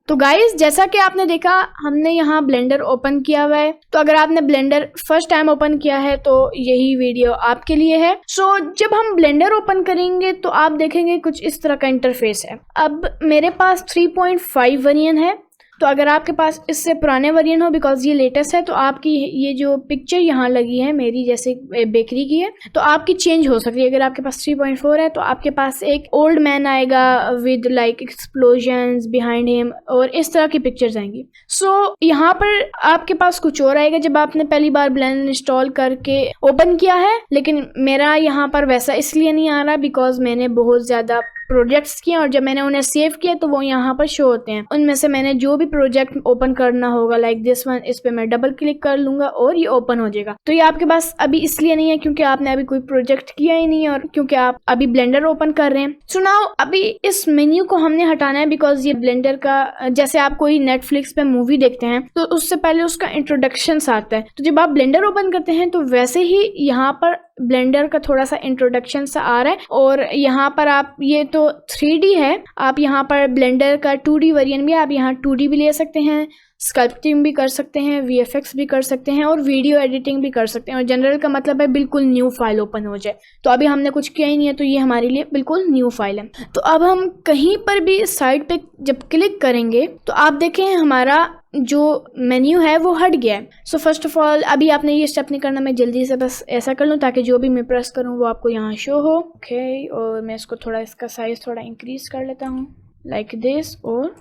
तो गाइस जैसा कि आपने देखा हमने यहाँ ब्लेंडर ओपन किया हुआ है। तो अगर आपने ब्लेंडर फर्स्ट टाइम ओपन किया है तो यही वीडियो आपके लिए है। सो जब हम ब्लेंडर ओपन करेंगे तो आप देखेंगे कुछ इस तरह का इंटरफेस है। अब मेरे पास 3.5 वेरिएंट है, तो अगर आपके पास इससे पुराने वेरिएंट हो, बिकॉज ये लेटेस्ट है, तो आपकी ये जो पिक्चर यहाँ लगी है मेरी जैसे बेकरी की है, तो आपकी चेंज हो सकती है। अगर आपके पास 3.4 है तो आपके पास एक ओल्ड मैन आएगा with like explosions behind him और इस तरह की पिक्चर्स आएंगी। सो यहाँ पर आपके पास कुछ और आएगा जब आपने पहली बार ब्लेंडर इंस्टॉल करके ओपन किया है, लेकिन मेरा यहाँ पर वैसा इसलिए नहीं आ रहा बिकॉज मैंने बहुत ज़्यादा प्रोजेक्ट्स किए और जब मैंने उन्हें सेव किया तो वो यहाँ पर शो होते हैं। उनमें से मैंने जो भी प्रोजेक्ट ओपन करना होगा लाइक दिस वन, इस पे मैं डबल क्लिक कर लूंगा और ये ओपन हो जाएगा। तो ये आपके पास अभी इसलिए नहीं है क्योंकि आपने अभी कोई प्रोजेक्ट किया ही नहीं है और क्योंकि आप अभी ब्लेंडर ओपन कर रहे हैं। सो नाउ अभी इस मेन्यू को हमने हटाना है बिकॉज ये ब्लेंडर का, जैसे आप कोई नेटफ्लिक्स पे मूवी देखते हैं तो उससे पहले उसका इंट्रोडक्शन आता है, तो जब आप ब्लेंडर ओपन करते हैं तो वैसे ही यहाँ पर ब्लेंडर का थोड़ा सा इंट्रोडक्शन सा आ रहा है। और यहाँ पर आप, ये तो 3D है, आप यहाँ पर ब्लेंडर का 2D वेरिएंट भी, आप यहाँ 2D भी ले सकते हैं, स्कल्पटिंग भी कर सकते हैं, VFX भी कर सकते हैं और वीडियो एडिटिंग भी कर सकते हैं। और जनरल का मतलब है बिल्कुल न्यू फाइल ओपन हो जाए। तो अभी हमने कुछ किया ही नहीं है तो ये हमारे लिए बिल्कुल न्यू फाइल है। तो अब हम कहीं पर भी साइड पे जब क्लिक करेंगे तो आप देखें हमारा जो मेन्यू है वो हट गया है। सो फर्स्ट ऑफ ऑल अभी आपने ये स्टेप नहीं करना, मैं जल्दी से बस ऐसा कर लूँ ताकि जो भी मैं प्रेस करूँ वो आपको यहाँ शो हो। ओके, और मैं इसको थोड़ा, इसका साइज थोड़ा इंक्रीज कर लेता हूँ लाइक दिस और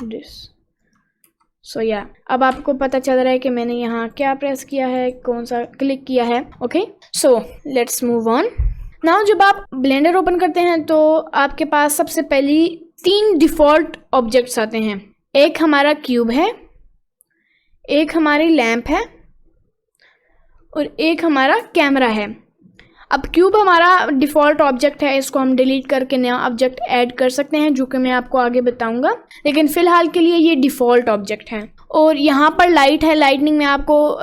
दिस। सो या अब आपको पता चल रहा है कि मैंने यहाँ क्या प्रेस किया है, कौन सा क्लिक किया है। Okay, so let's move on. Now जब आप ब्लेंडर ओपन करते हैं तो आपके पास सबसे पहली 3 डिफॉल्ट ऑब्जेक्ट्स आते हैं। एक हमारा क्यूब है, एक हमारी लैंप है और एक हमारा कैमरा है। अब क्यूब हमारा डिफ़ॉल्ट ऑब्जेक्ट है, इसको हम डिलीट करके नया ऑब्जेक्ट ऐड कर सकते हैं जो कि मैं आपको आगे बताऊंगा, लेकिन फ़िलहाल के लिए ये डिफ़ॉल्ट ऑब्जेक्ट है। और यहाँ पर लाइट है, लाइटनिंग मैं आपको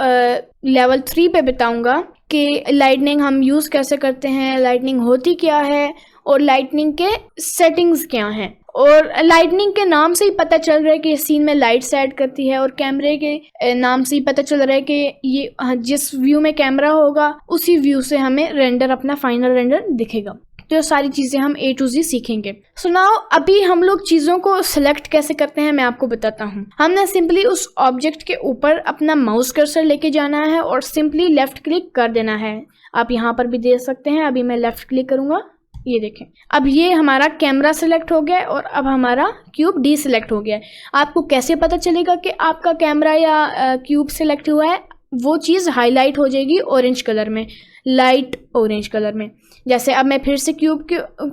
लेवल 3 पे बताऊंगा कि लाइटनिंग हम यूज़ कैसे करते हैं, लाइटनिंग होती क्या है और लाइटनिंग के सेटिंग्स क्या हैं। और लाइटनिंग के नाम से ही पता चल रहा है कि इस सीन में लाइट्स ऐड करती है और कैमरे के नाम से ही पता चल रहा है कि ये जिस व्यू में कैमरा होगा उसी व्यू से हमें रेंडर, अपना फाइनल रेंडर दिखेगा। तो ये सारी चीज़ें हम A to Z सीखेंगे। सो नाउ अभी हम लोग चीज़ों को सिलेक्ट कैसे करते हैं मैं आपको बताता हूँ। हमने सिंपली उस ऑब्जेक्ट के ऊपर अपना माउस कर्सर लेके जाना है और सिंपली लेफ्ट क्लिक कर देना है। आप यहाँ पर भी दे सकते हैं। अभी मैं लेफ्ट क्लिक करूँगा, ये देखें अब ये हमारा कैमरा सिलेक्ट हो गया है और अब हमारा क्यूब डी सिलेक्ट हो गया है। आपको कैसे पता चलेगा कि आपका कैमरा या क्यूब सिलेक्ट हुआ है? वो चीज़ हाईलाइट हो जाएगी ऑरेंज कलर में, लाइट ऑरेंज कलर में। जैसे अब मैं फिर से क्यूब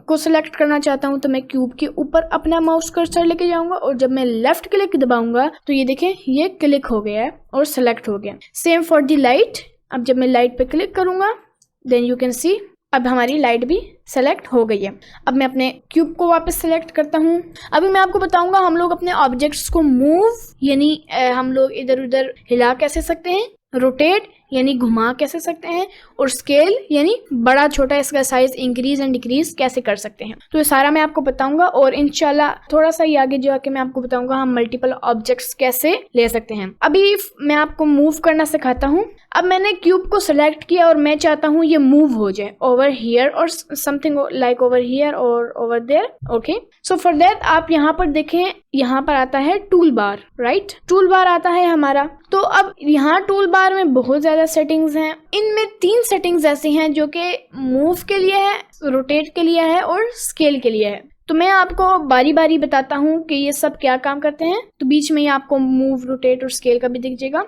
को सिलेक्ट करना चाहता हूँ तो मैं क्यूब के ऊपर अपना माउस कर्सर लेके जाऊँगा और जब मैं लेफ्ट क्लिक दबाऊँगा तो ये देखें ये क्लिक हो गया है और सिलेक्ट हो गया। Same for the light. अब जब मैं लाइट पे क्लिक करूँगा देन यू कैन सी अब हमारी लाइट भी सेलेक्ट हो गई है। अब मैं अपने क्यूब को वापस सेलेक्ट करता हूँ। अभी मैं आपको बताऊंगा हम लोग अपने ऑब्जेक्ट्स को मूव यानी हम लोग इधर उधर हिला कैसे सकते हैं, रोटेट यानी घुमा कैसे सकते हैं, और स्केल यानी बड़ा छोटा इसका साइज इंक्रीज एंड डिक्रीज कैसे कर सकते हैं। तो ये सारा मैं आपको बताऊंगा और इंशाल्लाह थोड़ा सा ही आगे जाके मैं आपको बताऊंगा हम मल्टीपल ऑब्जेक्ट्स कैसे ले सकते हैं। अभी मैं आपको मूव करना सिखाता हूँ। अब मैंने क्यूब को सिलेक्ट किया और मैं चाहता हूँ ये मूव हो जाए ओवर हियर और समथिंग लाइक ओवर हियर और over there. Okay, so for that आप यहाँ पर देखें, यहाँ पर आता है tool bar, right, tool bar आता है हमारा। तो अब यहाँ टूल बार में बहुत ज़्यादा सेटिंग्स हैं। इनमें 3 सेटिंग्स ऐसी हैं जो कि मूव के लिए है, रोटेट के लिए है और स्केल के लिए है। तो मैं आपको बारी बारी बताता हूँ कि ये सब क्या काम करते हैं। तो बीच में ही आपको मूव, रोटेट और स्केल का भी दिख जाएगा।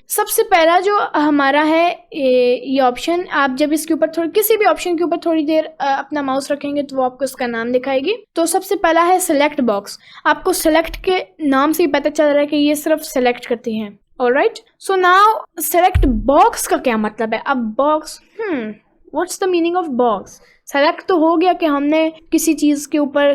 सबसे पहला जो हमारा है ये ऑप्शन, आप जब इसके ऊपर किसी भी ऑप्शन के ऊपर थोड़ी देर अपना माउस रखेंगे तो वो आपको इसका नाम दिखाएगी। तो सबसे पहला है सिलेक्ट बॉक्स। आपको सिलेक्ट के नाम से ही पता चल रहा है कि ये सिर्फ सिलेक्ट करती हैं। Alright, so now select box का क्या मतलब है? अब box, what's the meaning of box? Select तो हो गया कि हमने किसी चीज़ के ऊपर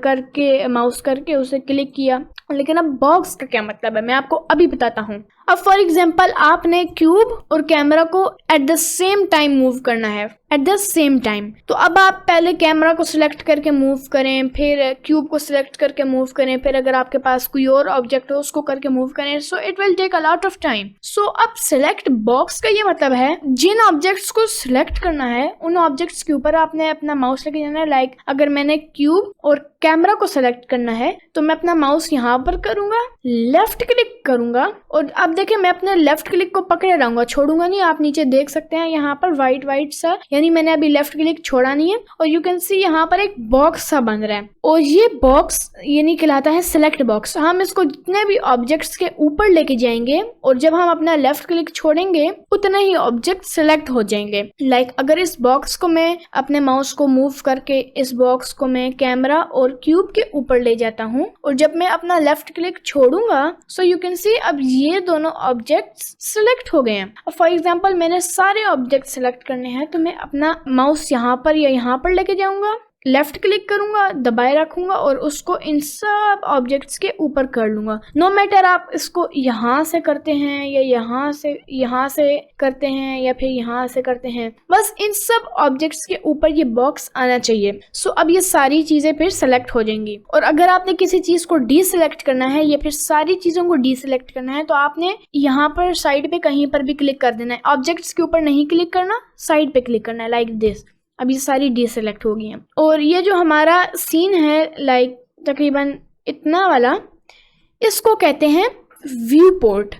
करके माउस करके उसे क्लिक किया, लेकिन अब बॉक्स का क्या मतलब है मैं आपको अभी बताता हूँ। अब फॉर एग्जाम्पल आपने क्यूब और कैमरा को at the same time move करना है, एट द सेम टाइम। तो अब आप पहले कैमरा को सिलेक्ट करके मूव करें, फिर क्यूब को सिलेक्ट करके मूव करें, फिर अगर आपके पास कोई और ऑब्जेक्ट हो उसको करके मूव करें। So it will take a lot of time. सो अब सिलेक्ट बॉक्स का ये मतलब है जिन ऑब्जेक्ट्स को सिलेक्ट करना है उन ऑब्जेक्ट्स के ऊपर आपने अपना माउस लेके जाना है। लाइक अगर मैंने क्यूब और कैमरा को सिलेक्ट करना है तो मैं अपना माउस यहाँ पर करूंगा, लेफ्ट क्लिक करूंगा, और अब देखिए मैं अपने लेफ्ट क्लिक को पकड़े रहूंगा, छोड़ूंगा नहीं। आप नीचे देख सकते हैं यहाँ पर व्हाइट व्हाइट सा, यानी मैंने अभी लेफ्ट क्लिक छोड़ा नहीं है, और यू कैन सी यहाँ पर एक बॉक्स सा बन रहा है, और ये बॉक्स यानी कहलाता है सिलेक्ट बॉक्स। हम इसको जितने भी ऑब्जेक्ट्स के ऊपर लेके जाएंगे और जब हम अपना लेफ्ट क्लिक छोड़ेंगे उतने ही ऑब्जेक्ट सिलेक्ट हो जाएंगे। लाइक अगर इस बॉक्स को मैं अपने माउस को मूव करके इस बॉक्स को मैं कैमरा और क्यूब के ऊपर ले जाता हूँ, और जब मैं अपना लेफ्ट क्लिक छोड़ूंगा सो यू कैन सी अब ये दोनों ऑब्जेक्ट्स सिलेक्ट हो गए हैं। फॉर एग्जांपल मैंने सारे ऑब्जेक्ट सिलेक्ट करने हैं तो मैं अपना माउस यहाँ पर या यहाँ पर लेके जाऊंगा, लेफ्ट क्लिक करूंगा, दबाए रखूंगा और उसको इन सब ऑब्जेक्ट्स के ऊपर कर लूंगा। नो मैटर आप इसको यहाँ से करते हैं या यहाँ से करते हैं या फिर यहाँ से करते हैं, बस इन सब ऑब्जेक्ट्स के ऊपर ये बॉक्स आना चाहिए। सो अब ये सारी चीजें फिर सेलेक्ट हो जाएंगी। और अगर आपने किसी चीज को डीसिलेक्ट करना है या फिर सारी चीजों को डीसिलेक्ट करना है तो आपने यहाँ पर साइड पे कहीं पर भी क्लिक कर देना है। ऑब्जेक्ट्स के ऊपर नहीं क्लिक करना, साइड पे क्लिक करना है, लाइक दिस। अब ये सारी डीसेलेक्ट हो गई हैं। और ये जो हमारा सीन है लाइक तकरीबन इतना वाला, इसको कहते हैं व्यू पोर्ट।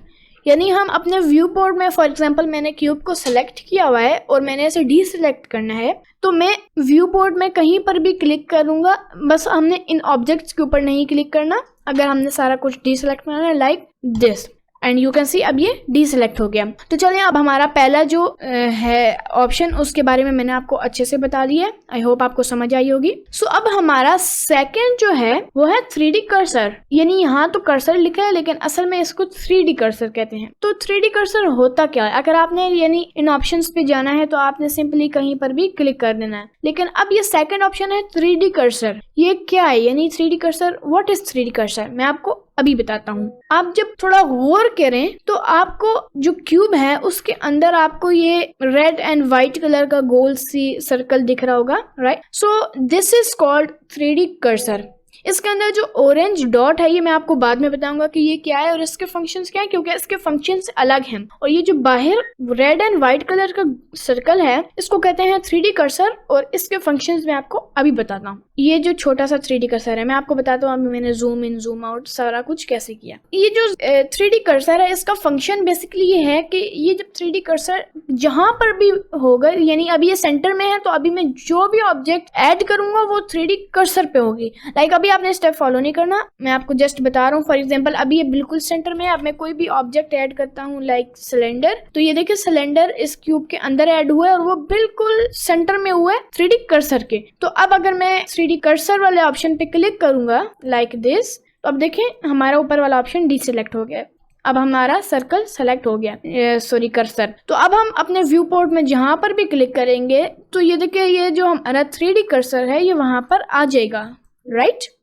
यानी हम अपने व्यू पोर्ट में फॉर एग्जांपल मैंने क्यूब को सिलेक्ट किया हुआ है और मैंने इसे डीसिलेक्ट करना है, तो मैं व्यू पोर्ट में कहीं पर भी क्लिक करूंगा, बस हमने इन ऑब्जेक्ट्स के ऊपर नहीं क्लिक करना अगर हमने सारा कुछ डीसिलेक्ट करना है, like this. And you can see अब ये डीसिलेक्ट हो गया। तो चलिए अब हमारा पहला जो है ऑप्शन उसके बारे में मैंने आपको अच्छे से बता दिया। आई होप आपको समझ आई होगी। सो अब हमारा सेकंड जो है वो है 3D कर्सर। यानी यहाँ तो कर्सर लिखा है लेकिन असल में इसको 3D कर्सर कहते हैं। तो 3D कर्सर होता क्या है? अगर आपने यानी इन ऑप्शंस पे जाना है तो आपने सिंपली कहीं पर भी क्लिक कर देना है। लेकिन अब ये सेकंड ऑप्शन है 3D कर्सर। ये क्या है? यानी 3D cursor, what is 3D cursor? मैं आपको अभी बताता हूँ। आप जब थोड़ा गौर करें तो आपको जो क्यूब है उसके अंदर आपको ये रेड एंड व्हाइट कलर का गोल सी सर्कल दिख रहा होगा, right? So this is called 3D cursor. इसके अंदर जो ऑरेंज डॉट है ये मैं आपको बाद में बताऊंगा कि ये क्या है और इसके फंक्शंस क्या है, क्योंकि इसके फंक्शंस अलग हैं। और ये जो बाहर रेड एंड व्हाइट कलर का सर्कल है इसको कहते हैं 3D कर्सर, और इसके फंक्शंस मैं आपको अभी बताता हूँ। ये जो छोटा सा 3D कर्सर है मैं आपको बताता हूँ अभी मैंने जूम इन जूम आउट सारा कुछ कैसे किया। ये जो 3D कर्सर है इसका फंक्शन बेसिकली ये है कि ये जब 3D कर्सर जहां पर भी होगा, यानी अभी ये सेंटर में है तो अभी मैं जो भी ऑब्जेक्ट ऐड करूंगा वो 3D कर्सर पे होगी। लाइक अभी आपने स्टेप फॉलो नहीं करना, मैं आपको जस्ट बता रहा हूँ। फॉर एग्जांपल अभी ये बिल्कुल सेंटर में है। अब मैं कोई भी ऑब्जेक्ट ऐड करता हूँ लाइक सिलेंडर, तो ये देखिए सिलेंडर इस क्यूब के अंदर ऐड हुआ है और वो बिल्कुल सेंटर में हुआ है 3D कर्सर के। तो अब अगर मैं 3D कर्सर वाले ऑप्शन पे क्लिक करूंगा लाइक दिस, तो अब देखें हमारा ऊपर वाला ऑप्शन डीसेलेक्ट हो गया। अब हमारा सर्कल सेलेक्ट हो गया, सॉरी कर्सर। तो अब हम अपने व्यू पोर्ट में जहां पर भी क्लिक करेंगे तो ये देखिए ये जो हमारा 3D कर्सर है ये वहां पर आ जाएगा, राइट?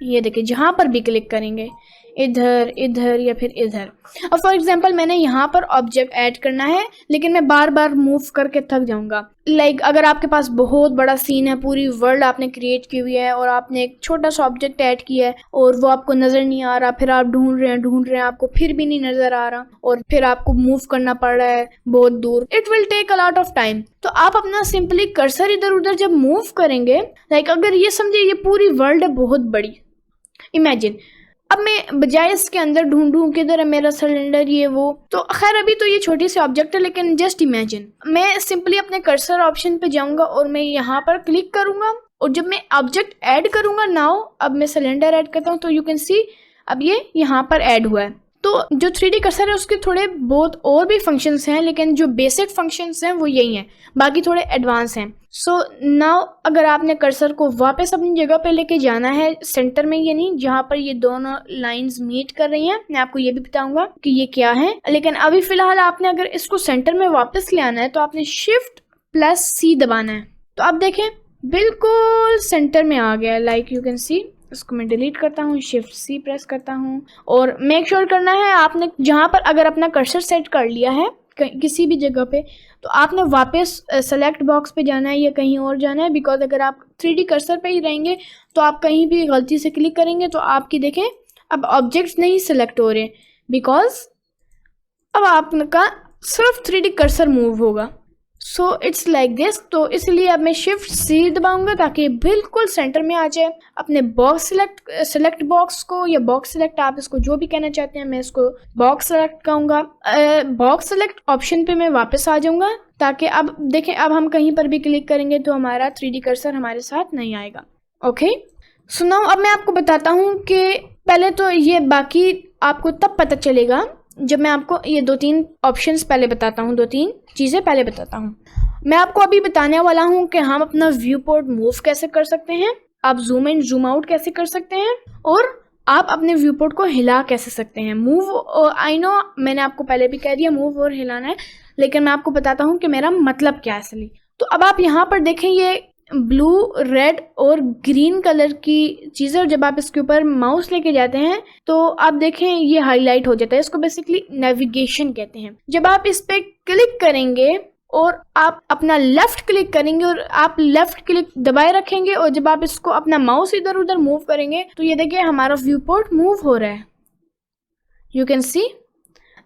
ये देखिए जहां पर भी क्लिक करेंगे, इधर इधर या फिर इधर। और फॉर एग्जांपल मैंने यहाँ पर ऑब्जेक्ट ऐड करना है लेकिन मैं बार बार मूव करके थक जाऊंगा। लाइक अगर आपके पास बहुत बड़ा सीन है, पूरी वर्ल्ड आपने क्रिएट की हुई है और आपने एक छोटा सा ऑब्जेक्ट ऐड किया है और वो आपको नजर नहीं आ रहा, फिर आप ढूंढ रहे हैं आपको फिर भी नहीं नजर आ रहा और फिर आपको मूव करना पड़ रहा है बहुत दूर, it will take a lot of time. तो आप अपना सिंपली कर्सर इधर उधर जब मूव करेंगे, लाइक अगर ये समझे ये पूरी वर्ल्ड है बहुत बड़ी, इमेजिन। अब मैं बजाय इसके अंदर ढूंढूं किधर है मेरा सिलेंडर ये वो, तो खैर अभी तो ये छोटी सी ऑब्जेक्ट है लेकिन जस्ट इमेजिन मैं सिंपली अपने कर्सर ऑप्शन पे जाऊंगा और मैं यहाँ पर क्लिक करूंगा और जब मैं ऑब्जेक्ट ऐड करूंगा, नाउ अब मैं सिलेंडर ऐड करता हूँ तो यू कैन सी अब ये यहाँ पर ऐड हुआ है। तो जो 3D कर्सर है उसके थोड़े बहुत और भी फंक्शंस हैं लेकिन जो बेसिक फंक्शंस हैं वो यही हैं, बाकी थोड़े एडवांस हैं। सो नाउ अगर आपने कर्सर को वापस अपनी जगह पे लेके जाना है सेंटर में, यानी जहाँ पर ये दोनों लाइंस मीट कर रही हैं, मैं आपको ये भी बताऊंगा कि ये क्या है। लेकिन अभी फिलहाल आपने अगर इसको सेंटर में वापस ले आना है तो आपने Shift+C दबाना है। तो आप देखें बिल्कुल सेंटर में आ गया, लाइक यू कैन सी इसको मैं डिलीट करता हूँ, शिफ्ट सी प्रेस करता हूँ और मेक श्योर करना है आपने जहाँ पर अगर अपना कर्सर सेट कर लिया है किसी भी जगह पे तो आपने वापस सेलेक्ट बॉक्स पे जाना है या कहीं और जाना है, बिकॉज अगर आप 3D कर्सर पे ही रहेंगे तो आप कहीं भी गलती से क्लिक करेंगे तो आपकी देखें अब ऑब्जेक्ट्स नहीं सिलेक्ट हो रहे, बिकॉज अब आपका सिर्फ 3D कर्सर मूव होगा। So it's like this. तो इसलिए अब मैं शिफ्ट सी दबाऊंगा ताकि बिल्कुल सेंटर में आ जाए। अपने बॉक्स सेलेक्ट बॉक्स को या बॉक्स सेलेक्ट, आप इसको जो भी कहना चाहते हैं, मैं इसको बॉक्स सेलेक्ट कहूँगा। बॉक्स सेलेक्ट ऑप्शन पे मैं वापस आ जाऊँगा ताकि अब देखें अब हम कहीं पर भी क्लिक करेंगे तो हमारा 3D कर्सर हमारे साथ नहीं आएगा। ओके, सो नाउ अब मैं आपको बताता हूँ कि पहले तो ये बाकी आपको तब पता चलेगा जब मैं आपको ये 2-3 ऑप्शंस पहले बताता हूँ, 2-3 चीज़ें पहले बताता हूँ। मैं आपको अभी बताने वाला हूँ कि हम अपना व्यू पोर्ट मूव कैसे कर सकते हैं, आप जूम इन जूम आउट कैसे कर सकते हैं और आप अपने व्यू पोर्ट को हिला कैसे सकते हैं। मूव, आई नो मैंने आपको पहले भी कह दिया मूव और हिलाना है, लेकिन मैं आपको बताता हूँ कि मेरा मतलब क्या है असली। तो अब आप यहाँ पर देखें ये ब्लू, रेड और ग्रीन कलर की चीज़ें, और जब आप इसके ऊपर माउस लेके जाते हैं तो आप देखें ये हाईलाइट हो जाता है। इसको बेसिकली नेविगेशन कहते हैं। जब आप इस पे क्लिक करेंगे और आप अपना लेफ्ट क्लिक करेंगे और आप लेफ्ट क्लिक दबाए रखेंगे और जब आप इसको अपना माउस इधर उधर मूव करेंगे तो ये देखिए हमारा व्यू पोर्ट मूव हो रहा है, यू कैन सी।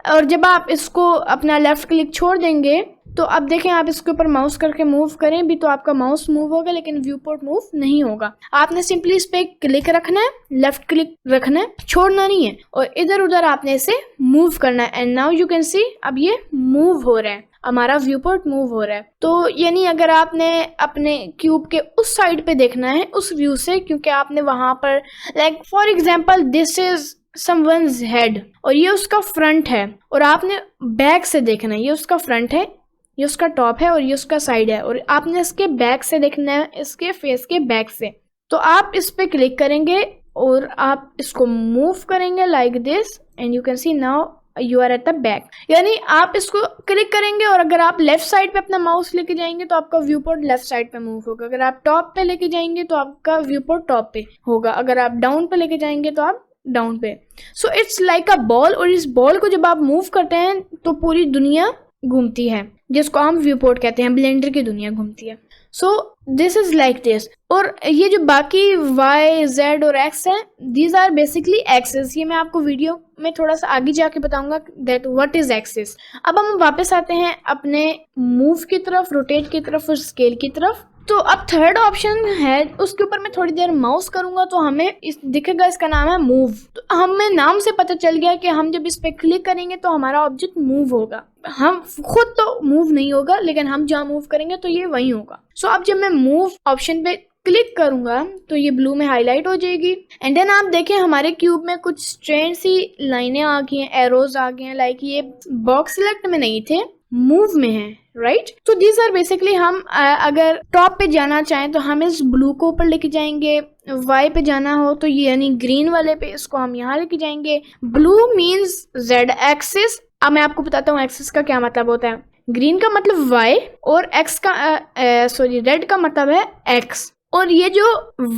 और जब आप इसको अपना लेफ्ट क्लिक छोड़ देंगे तो अब देखें आप इसके ऊपर माउस करके मूव करें भी तो आपका माउस मूव होगा लेकिन व्यू पोर्ट मूव नहीं होगा। आपने सिंपली इस पे क्लिक रखना है, लेफ्ट क्लिक रखना है, छोड़ना नहीं है और इधर उधर आपने इसे मूव करना है। And now you can see अब ये मूव हो रहा है, हमारा व्यू पोर्ट मूव हो रहा है। तो यानी अगर आपने अपने क्यूब के उस साइड पे देखना है उस व्यू से, क्योंकि आपने वहां पर like for example this is someone's head और ये उसका फ्रंट है और आपने बैक से देखना है, ये उसका फ्रंट है, ये उसका टॉप है और ये उसका साइड है और आपने इसके बैक से देखना है, इसके फेस के बैक से। तो आप इस पे क्लिक करेंगे और आप इसको मूव करेंगे like this and you can see now you are at the back. यानी आप इसको क्लिक करेंगे और अगर आप लेफ्ट साइड पे अपना माउस लेके जाएंगे तो आपका व्यू पोर्ट लेफ्ट साइड पे मूव होगा। अगर आप टॉप पे लेके जाएंगे तो आपका व्यू पोर्ट टॉप पे होगा। अगर आप डाउन पे लेके जाएंगे तो आप डाउन पे। So it's like a ball और इस बॉल को जब आप मूव करते हैं तो पूरी दुनिया घूमती है, जिसको हम व्यू पोर्ट कहते हैं, ब्लेंडर की दुनिया घूमती है। So this is like this. और ये जो बाकी y, z और x है, दीज आर बेसिकली एक्सेस। ये मैं आपको वीडियो में थोड़ा सा आगे जाके बताऊंगा दैट व्हाट इज एक्सेस। अब हम वापस आते हैं अपने मूव की तरफ, रोटेट की तरफ और स्केल की तरफ। तो अब थर्ड ऑप्शन है, उसके ऊपर मैं थोड़ी देर माउस करूंगा तो हमें दिखेगा, इसका नाम है मूव। तो हमें नाम से पता चल गया कि हम जब इस पे क्लिक करेंगे तो हमारा ऑब्जेक्ट मूव होगा। हम खुद तो मूव नहीं होगा लेकिन हम जहाँ मूव करेंगे तो ये वहीं होगा। सो अब जब मैं मूव ऑप्शन पे क्लिक करूंगा तो ये ब्लू में हाईलाइट हो जाएगी एंड देन आप देखें हमारे क्यूब में कुछ स्ट्रेंड सी लाइनें आ गई हैं, एरोज आ गए हैं। लाइक ये बॉक्स सिलेक्ट में नहीं थे, मूव में है, राइट। तो दीज आर बेसिकली हम अगर टॉप पे जाना चाहें तो हम इस ब्लू को ऊपर लेके जाएंगे, वाई पे जाना हो तो ये यानी ग्रीन वाले पे इसको हम यहाँ लेके जाएंगे। Blue means Z axis. अब मैं आपको बताता हूँ एक्सिस का क्या मतलब होता है। ग्रीन का मतलब वाई और एक्स का रेड का मतलब है एक्स। और ये जो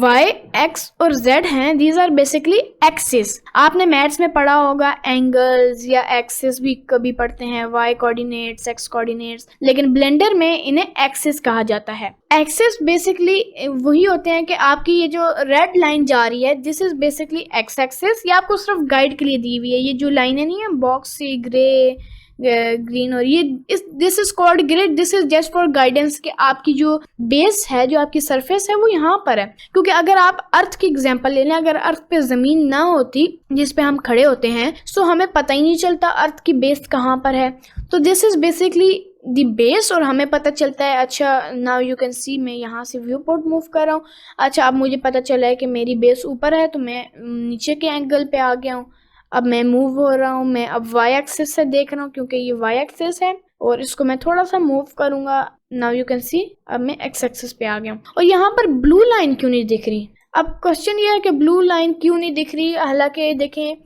y, x और z हैं, these are basically axis। आपने मैथ्स में पढ़ा होगा एंगल्स या एक्सिस भी कभी पढ़ते हैं, y कोऑर्डिनेट्स, x कोऑर्डिनेट्स, लेकिन ब्लेंडर में इन्हें एक्सिस कहा जाता है। एक्सिस बेसिकली वही होते हैं कि आपकी ये जो रेड लाइन जा रही है, this is basically x axis. ये आपको सिर्फ गाइड के लिए दी हुई है। ये जो लाइनें नहीं है बॉक्स से ग्रे, ग्रीन और ये this is called grid, this is just for guidance कि आपकी जो बेस है, जो आपकी सरफेस है वो यहाँ पर है। क्योंकि अगर आप अर्थ की एग्जांपल ले लें, अगर अर्थ पे जमीन ना होती जिस पे हम खड़े होते हैं तो हमें पता ही नहीं चलता अर्थ की बेस कहाँ पर है। तो this is basically the base और हमें पता चलता है। अच्छा नाउ यू कैन सी मैं यहाँ से व्यू पोर्ट मूव कर रहा हूँ। अच्छा अब मुझे पता चला है कि मेरी बेस ऊपर है तो मैं नीचे के एंगल पे आ गया हूँ। अब मैं मूव हो रहा हूँ, मैं अब y एक्सिस से देख रहा हूँ क्योंकि ये y एक्सिस है और इसको मैं थोड़ा सा मूव करूंगा। नाउ यू कैन सी अब मैं x एक्सिस पे आ गया हूँ। और यहाँ पर ब्लू लाइन क्यों नहीं दिख रही? अब क्वेश्चन ये है कि ब्लू लाइन क्यों नहीं दिख रही। हालांकि देखें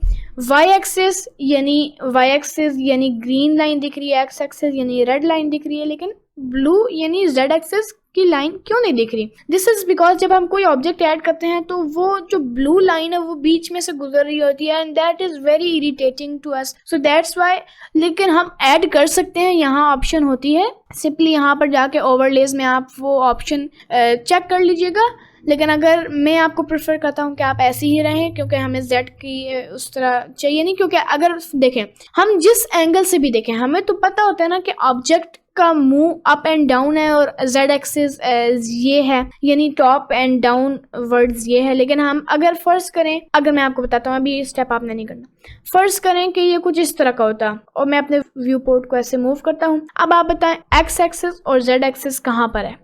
y एक्सिस यानी ग्रीन लाइन दिख रही है, x एक्सिस यानी रेड लाइन दिख रही है, लेकिन ब्लू यानी z एक्सिस की लाइन क्यों नहीं दिख रही? दिस इज बिकॉज जब हम कोई ऑब्जेक्ट ऐड करते हैं तो वो जो ब्लू लाइन है वो बीच में से गुजर रही होती है and that is very irritating to us, so that's why. लेकिन हम ऐड कर सकते हैं, यहाँ ऑप्शन होती है, सिंपली यहाँ पर जाके ओवरलेज में आप वो ऑप्शन चेक कर लीजिएगा। लेकिन अगर मैं आपको प्रेफर करता हूँ कि आप ऐसे ही रहें, क्योंकि हमें z की उस तरह चाहिए नहीं। क्योंकि अगर देखें, हम जिस एंगल से भी देखें, हमें तो पता होता है ना कि ऑब्जेक्ट का मूव अप एंड डाउन है और z एक्सिस ये है, यानी टॉप एंड डाउन वर्ड्स ये है। लेकिन हम अगर फर्ज करें, अगर मैं आपको बताता हूँ, अभी ये स्टेप आपने नहीं करना, फर्ज करें कि ये कुछ इस तरह का होता और मैं अपने व्यू पोर्ट को ऐसे मूव करता हूँ। अब आप बताएं x एक्सिस और z एक्सिस कहाँ पर है?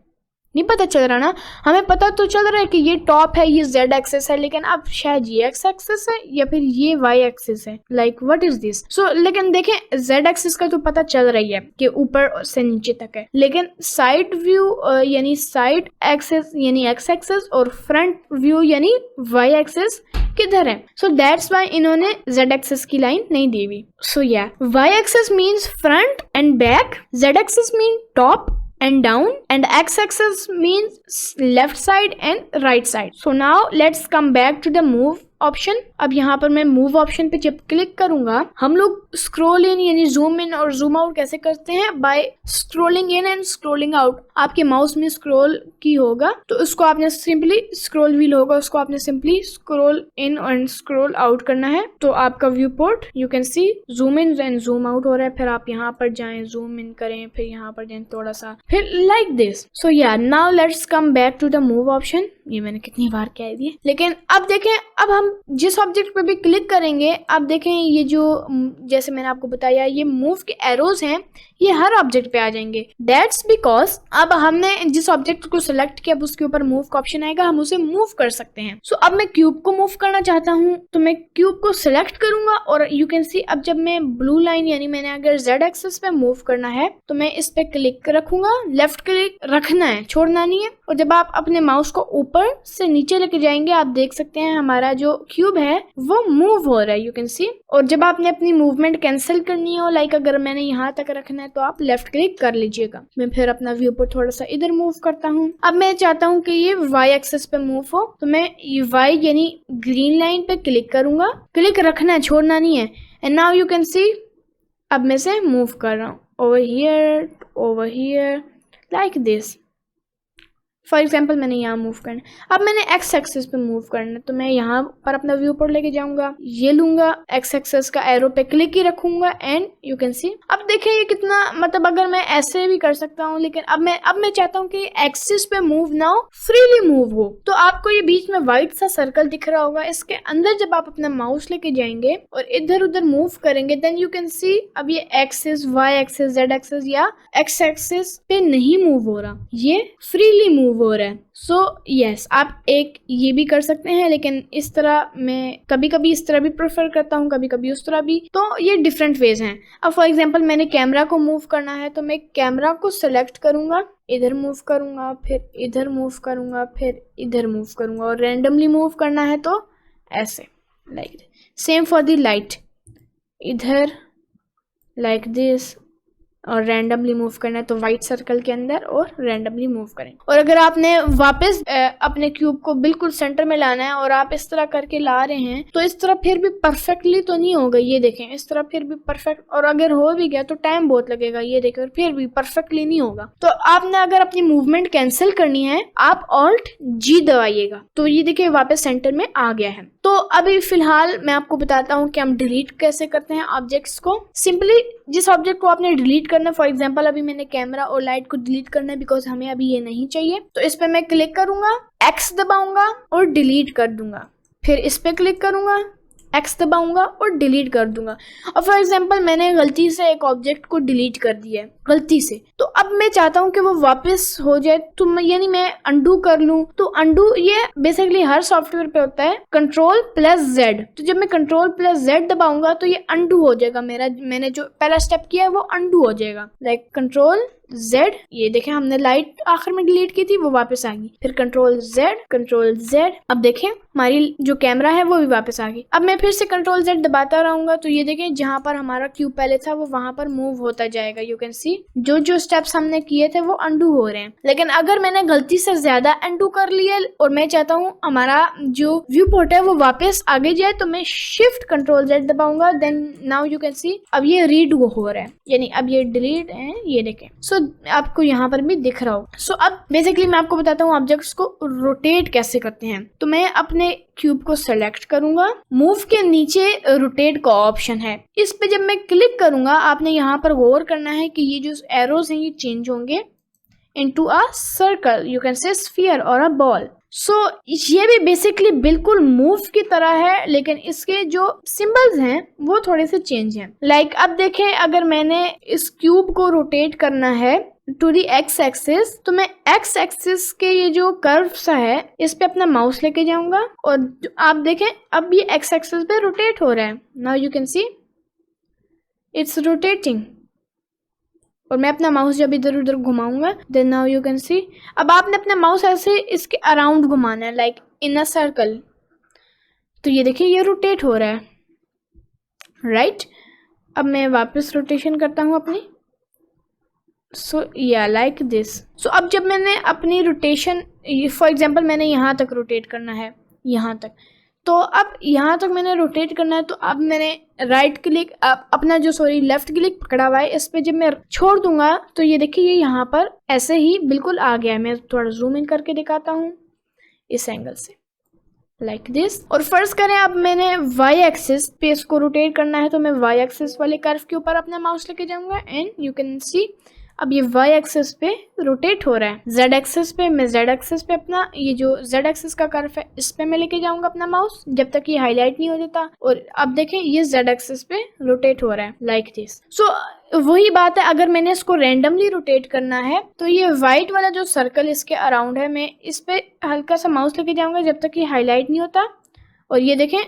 नहीं पता चल रहा ना। हमें पता तो चल रहा है कि ये टॉप है, ये z एक्सिस है, लेकिन अब शायद ये x एक्सिस है या फिर ये y एक्सिस है। Like what is this? So लेकिन देखें, z एक्सिस का तो पता चल रही है कि ऊपर से नीचे तक है, लेकिन साइड व्यू यानी साइड एक्सिस यानी x एक्सिस और फ्रंट व्यू यानी y एक्सिस किधर है? सो दैट्स व्हाई इन्होंने z एक्सिस की लाइन नहीं दी हुई। सो या y axis means front end back, z axis mean top and down, and x-axis means left side and right side. So now let's come back to the move option. अब यहाँ पर मैं move option पे जब click करूंगा, हम लोग scroll इन यानी जूम इन और जूम आउट कैसे करते हैं? By scrolling in and scrolling out. आपके माउस में स्क्रॉल की होगा तो उसको आपने सिंपली, स्क्रॉल व्हील होगा उसको आपने simply scroll in and scroll out करना है, तो आपका view port you can C zoom in and zoom out हो रहा है। फिर आप यहाँ पर जाएं, जूम इन करें, फिर यहाँ पर जाएं थोड़ा सा, फिर लाइक दिस। सो या now let's come back to the move option. ये मैंने कितनी बार कह दिया, लेकिन अब देखें, अब हम जिस ऑब्जेक्ट पे भी क्लिक करेंगे, अब देखें ये जो जैसे मैंने आपको बताया ये मूव के एरोज हैं, ये हर ऑब्जेक्ट पे आ जाएंगे। दैट्स बिकॉज अब हमने जिस ऑब्जेक्ट को सिलेक्ट किया अब उसके ऊपर मूव का ऑप्शन आएगा, हम उसे मूव कर सकते हैं। सो अब मैं क्यूब को मूव करना चाहता हूँ तो मैं क्यूब को सिलेक्ट करूंगा और यू कैन सी अब जब मैं ब्लू लाइन यानी मैंने अगर z एक्सिस पे मूव करना है तो मैं इस पे क्लिक रखूंगा, लेफ्ट क्लिक रखना है, छोड़ना नहीं है। और जब आप अपने माउस को ऊपर से नीचे लेके जाएंगे आप देख सकते हैं हमारा जो क्यूब है वो मूव हो रहा है, यू कैन सी। और जब आपने अपनी मूवमेंट कैंसिल करनी हो, लाइक अगर मैंने यहाँ तक रखना है तो आप लेफ्ट क्लिक कर लीजिएगा। मैं फिर अपना व्यू पर थोड़ा सा इधर मूव करता हूँ। अब मैं चाहता हूँ कि ये y एक्सिस पे मूव हो तो मैं y यानी ग्रीन लाइन पे क्लिक करूंगा, क्लिक रखना है, छोड़ना नहीं है। And now you can see अब मैं से मूव कर रहा हूँ over here like this. For example मैंने यहाँ मूव करना, अब मैंने x एक्सिस पे मूव करना तो मैं यहाँ पर अपना व्यू पर लेके जाऊंगा, ये लूंगा, x एक्सिस का एरो पे क्लिक ही रखूंगा एंड यू कैन सी। अब देखिए ये कितना, मतलब अगर मैं ऐसे भी कर सकता हूँ, लेकिन अब मैं चाहता हूँ कि एक्सिस पे मूव ना हो, फ्रीली मूव हो। तो आपको ये बीच में व्हाइट सा सर्कल दिख रहा होगा, इसके अंदर जब आप अपना माउस लेके जाएंगे और इधर उधर मूव करेंगे देन यू कैन सी अब ये axis, y axis, z axis या x एक्सिस पे नहीं मूव हो रहा, ये फ्रीली मूव हो रहा है। सो यस, आप एक ये भी कर सकते हैं, लेकिन इस तरह मैं कभी कभी इस तरह भी प्रेफर करता हूँ, कभी कभी उस तरह भी। तो ये डिफरेंट वेज हैं। अब फॉर एग्जांपल मैंने कैमरा को मूव करना है तो मैं कैमरा को सिलेक्ट करूंगा, इधर मूव करूंगा, फिर इधर मूव करूंगा, फिर इधर मूव करूंगा, और रैंडमली मूव करना है तो ऐसे like same for the light, इधर लाइक दिस, और रैंडमली मूव करना है तो व्हाइट सर्कल के अंदर और रैंडमली मूव करें। और अगर आपने वापस अपने क्यूब को बिल्कुल सेंटर में लाना है और आप इस तरह करके ला रहे हैं तो इस तरह फिर भी परफेक्टली तो नहीं होगा, ये देखें इस तरह फिर भी परफेक्ट, और अगर हो भी गया तो टाइम बहुत लगेगा, ये देखें, और फिर भी परफेक्टली नहीं होगा। तो आपने अगर अपनी मूवमेंट कैंसिल करनी है आप ऑल्ट जी दबाइएगा, तो ये देखिए वापस सेंटर में आ गया है। तो अभी फिलहाल मैं आपको बताता हूँ कि हम डिलीट कैसे करते हैं ऑब्जेक्ट्स को। सिंपली जिस ऑब्जेक्ट को आपने डिलीट करना, फॉर एग्जांपल अभी मैंने कैमरा और लाइट को डिलीट करना है बिकॉज हमें अभी ये नहीं चाहिए, तो इस पे मैं क्लिक करूंगा, एक्स दबाऊंगा और डिलीट कर दूंगा, फिर इस पे क्लिक करूंगा, एक्स दबाऊंगा और डिलीट कर दूंगा। और फॉर एग्जांपल मैंने गलती से एक ऑब्जेक्ट को डिलीट कर दिया है गलती से, तो अब मैं चाहता हूं कि वो वापस हो जाए, तो यानी मैं अंडू कर लूं। तो अंडू ये बेसिकली हर सॉफ्टवेयर पे होता है Ctrl+Z, तो जब मैं Ctrl+Z दबाऊंगा तो ये अंडू हो जाएगा मेरा, मैंने जो पहला स्टेप किया है वो अंडू हो जाएगा, लाइक Z, ये देखें हमने लाइट आखिर में डिलीट की थी वो वापस आ गई। फिर कंट्रोल Z, अब देखें हमारी जो कैमरा है वो भी वापस आ गई। अब मैं फिर से कंट्रोल Z दबाता रहूंगा तो ये देखें जहां पर हमारा क्यूब पहले था वो वहां पर मूव होता जाएगा। यू कैन सी जो जो स्टेप्स हमने किए थे वो अंडू हो रहे हैं। लेकिन अगर मैंने गलती से ज्यादा अंडू कर लिया और मैं चाहता हूँ हमारा जो व्यू पोर्ट है वो वापस आगे जाए तो मैं शिफ्ट कंट्रोल Z दबाऊंगा। Then now you can see अब ये रीड हो रहा है, यानी अब ये डिलीट है, ये देखें। सो आपको यहाँ पर भी दिख रहा हो। सो अब बेसिकली मैं आपको बताता हूँ ऑब्जेक्ट्स को रोटेट कैसे करते हैं। तो मैं अपने क्यूब को सेलेक्ट करूंगा, मूव के नीचे रोटेट का ऑप्शन है, इस पे जब मैं क्लिक करूंगा आपने यहाँ पर गौर करना है कि ये जो एरोज हैं ये चेंज होंगे into a circle, you can say sphere और अ बॉल। सो ये भी बेसिकली बिल्कुल मूव की तरह है, लेकिन इसके जो सिंबल्स हैं वो थोड़े से चेंज हैं। लाइक अब देखें अगर मैंने इस क्यूब को रोटेट करना है टू दी एक्स एक्सिस तो मैं एक्स एक्सिस के ये जो कर्व सा है इस पे अपना माउस लेके जाऊंगा और आप देखें अब ये एक्स एक्सिस पे रोटेट हो रहा है। Now you can see it's rotating और मैं अपना माउस जब इधर उधर घुमाऊंगा then now you can see अब आपने अपना माउस ऐसे इसके अराउंड घुमाना है लाइक इन अ सर्कल। तो ये देखिए ये रोटेट हो रहा है, राइट। अब मैं वापस रोटेशन करता हूँ अपनी। सो या लाइक दिस। सो अब जब मैंने अपनी रोटेशन फॉर एग्जांपल मैंने यहाँ तक रोटेट करना है, यहाँ तक, तो अब यहाँ तक मैंने रोटेट करना है तो अब मैंने राइट क्लिक अपना जो लेफ्ट क्लिक पकड़ा हुआ है इस पे जब मैं छोड़ दूंगा तो ये देखिए ये यहाँ पर ऐसे ही बिल्कुल आ गया है। मैं थोड़ा जूम इन करके दिखाता हूँ इस एंगल से लाइक दिस। और फर्ज करें अब मैंने वाई एक्सिस पे इसको रोटेट करना है तो मैं वाई एक्सिस वाले कर्व के ऊपर अपना माउस लेके जाऊंगा एंड यू कैन सी अब ये y एक्सिस पे रोटेट हो रहा है। z एक्सिस पे मैं z एक्सिस पे अपना ये जो z एक्सिस का कर्व है इस पे मैं लेके जाऊंगा अपना माउस जब तक ये हाईलाइट नहीं हो जाता। और अब देखें ये z एक्सिस पे रोटेट हो रहा है लाइक दिस। सो वही बात है, अगर मैंने इसको रैंडमली रोटेट करना है तो ये व्हाइट वाला जो सर्कल इसके अराउंड है मैं इस पे हल्का सा माउस लेके जाऊंगा जब तक ये हाईलाइट नहीं होता। और ये देखें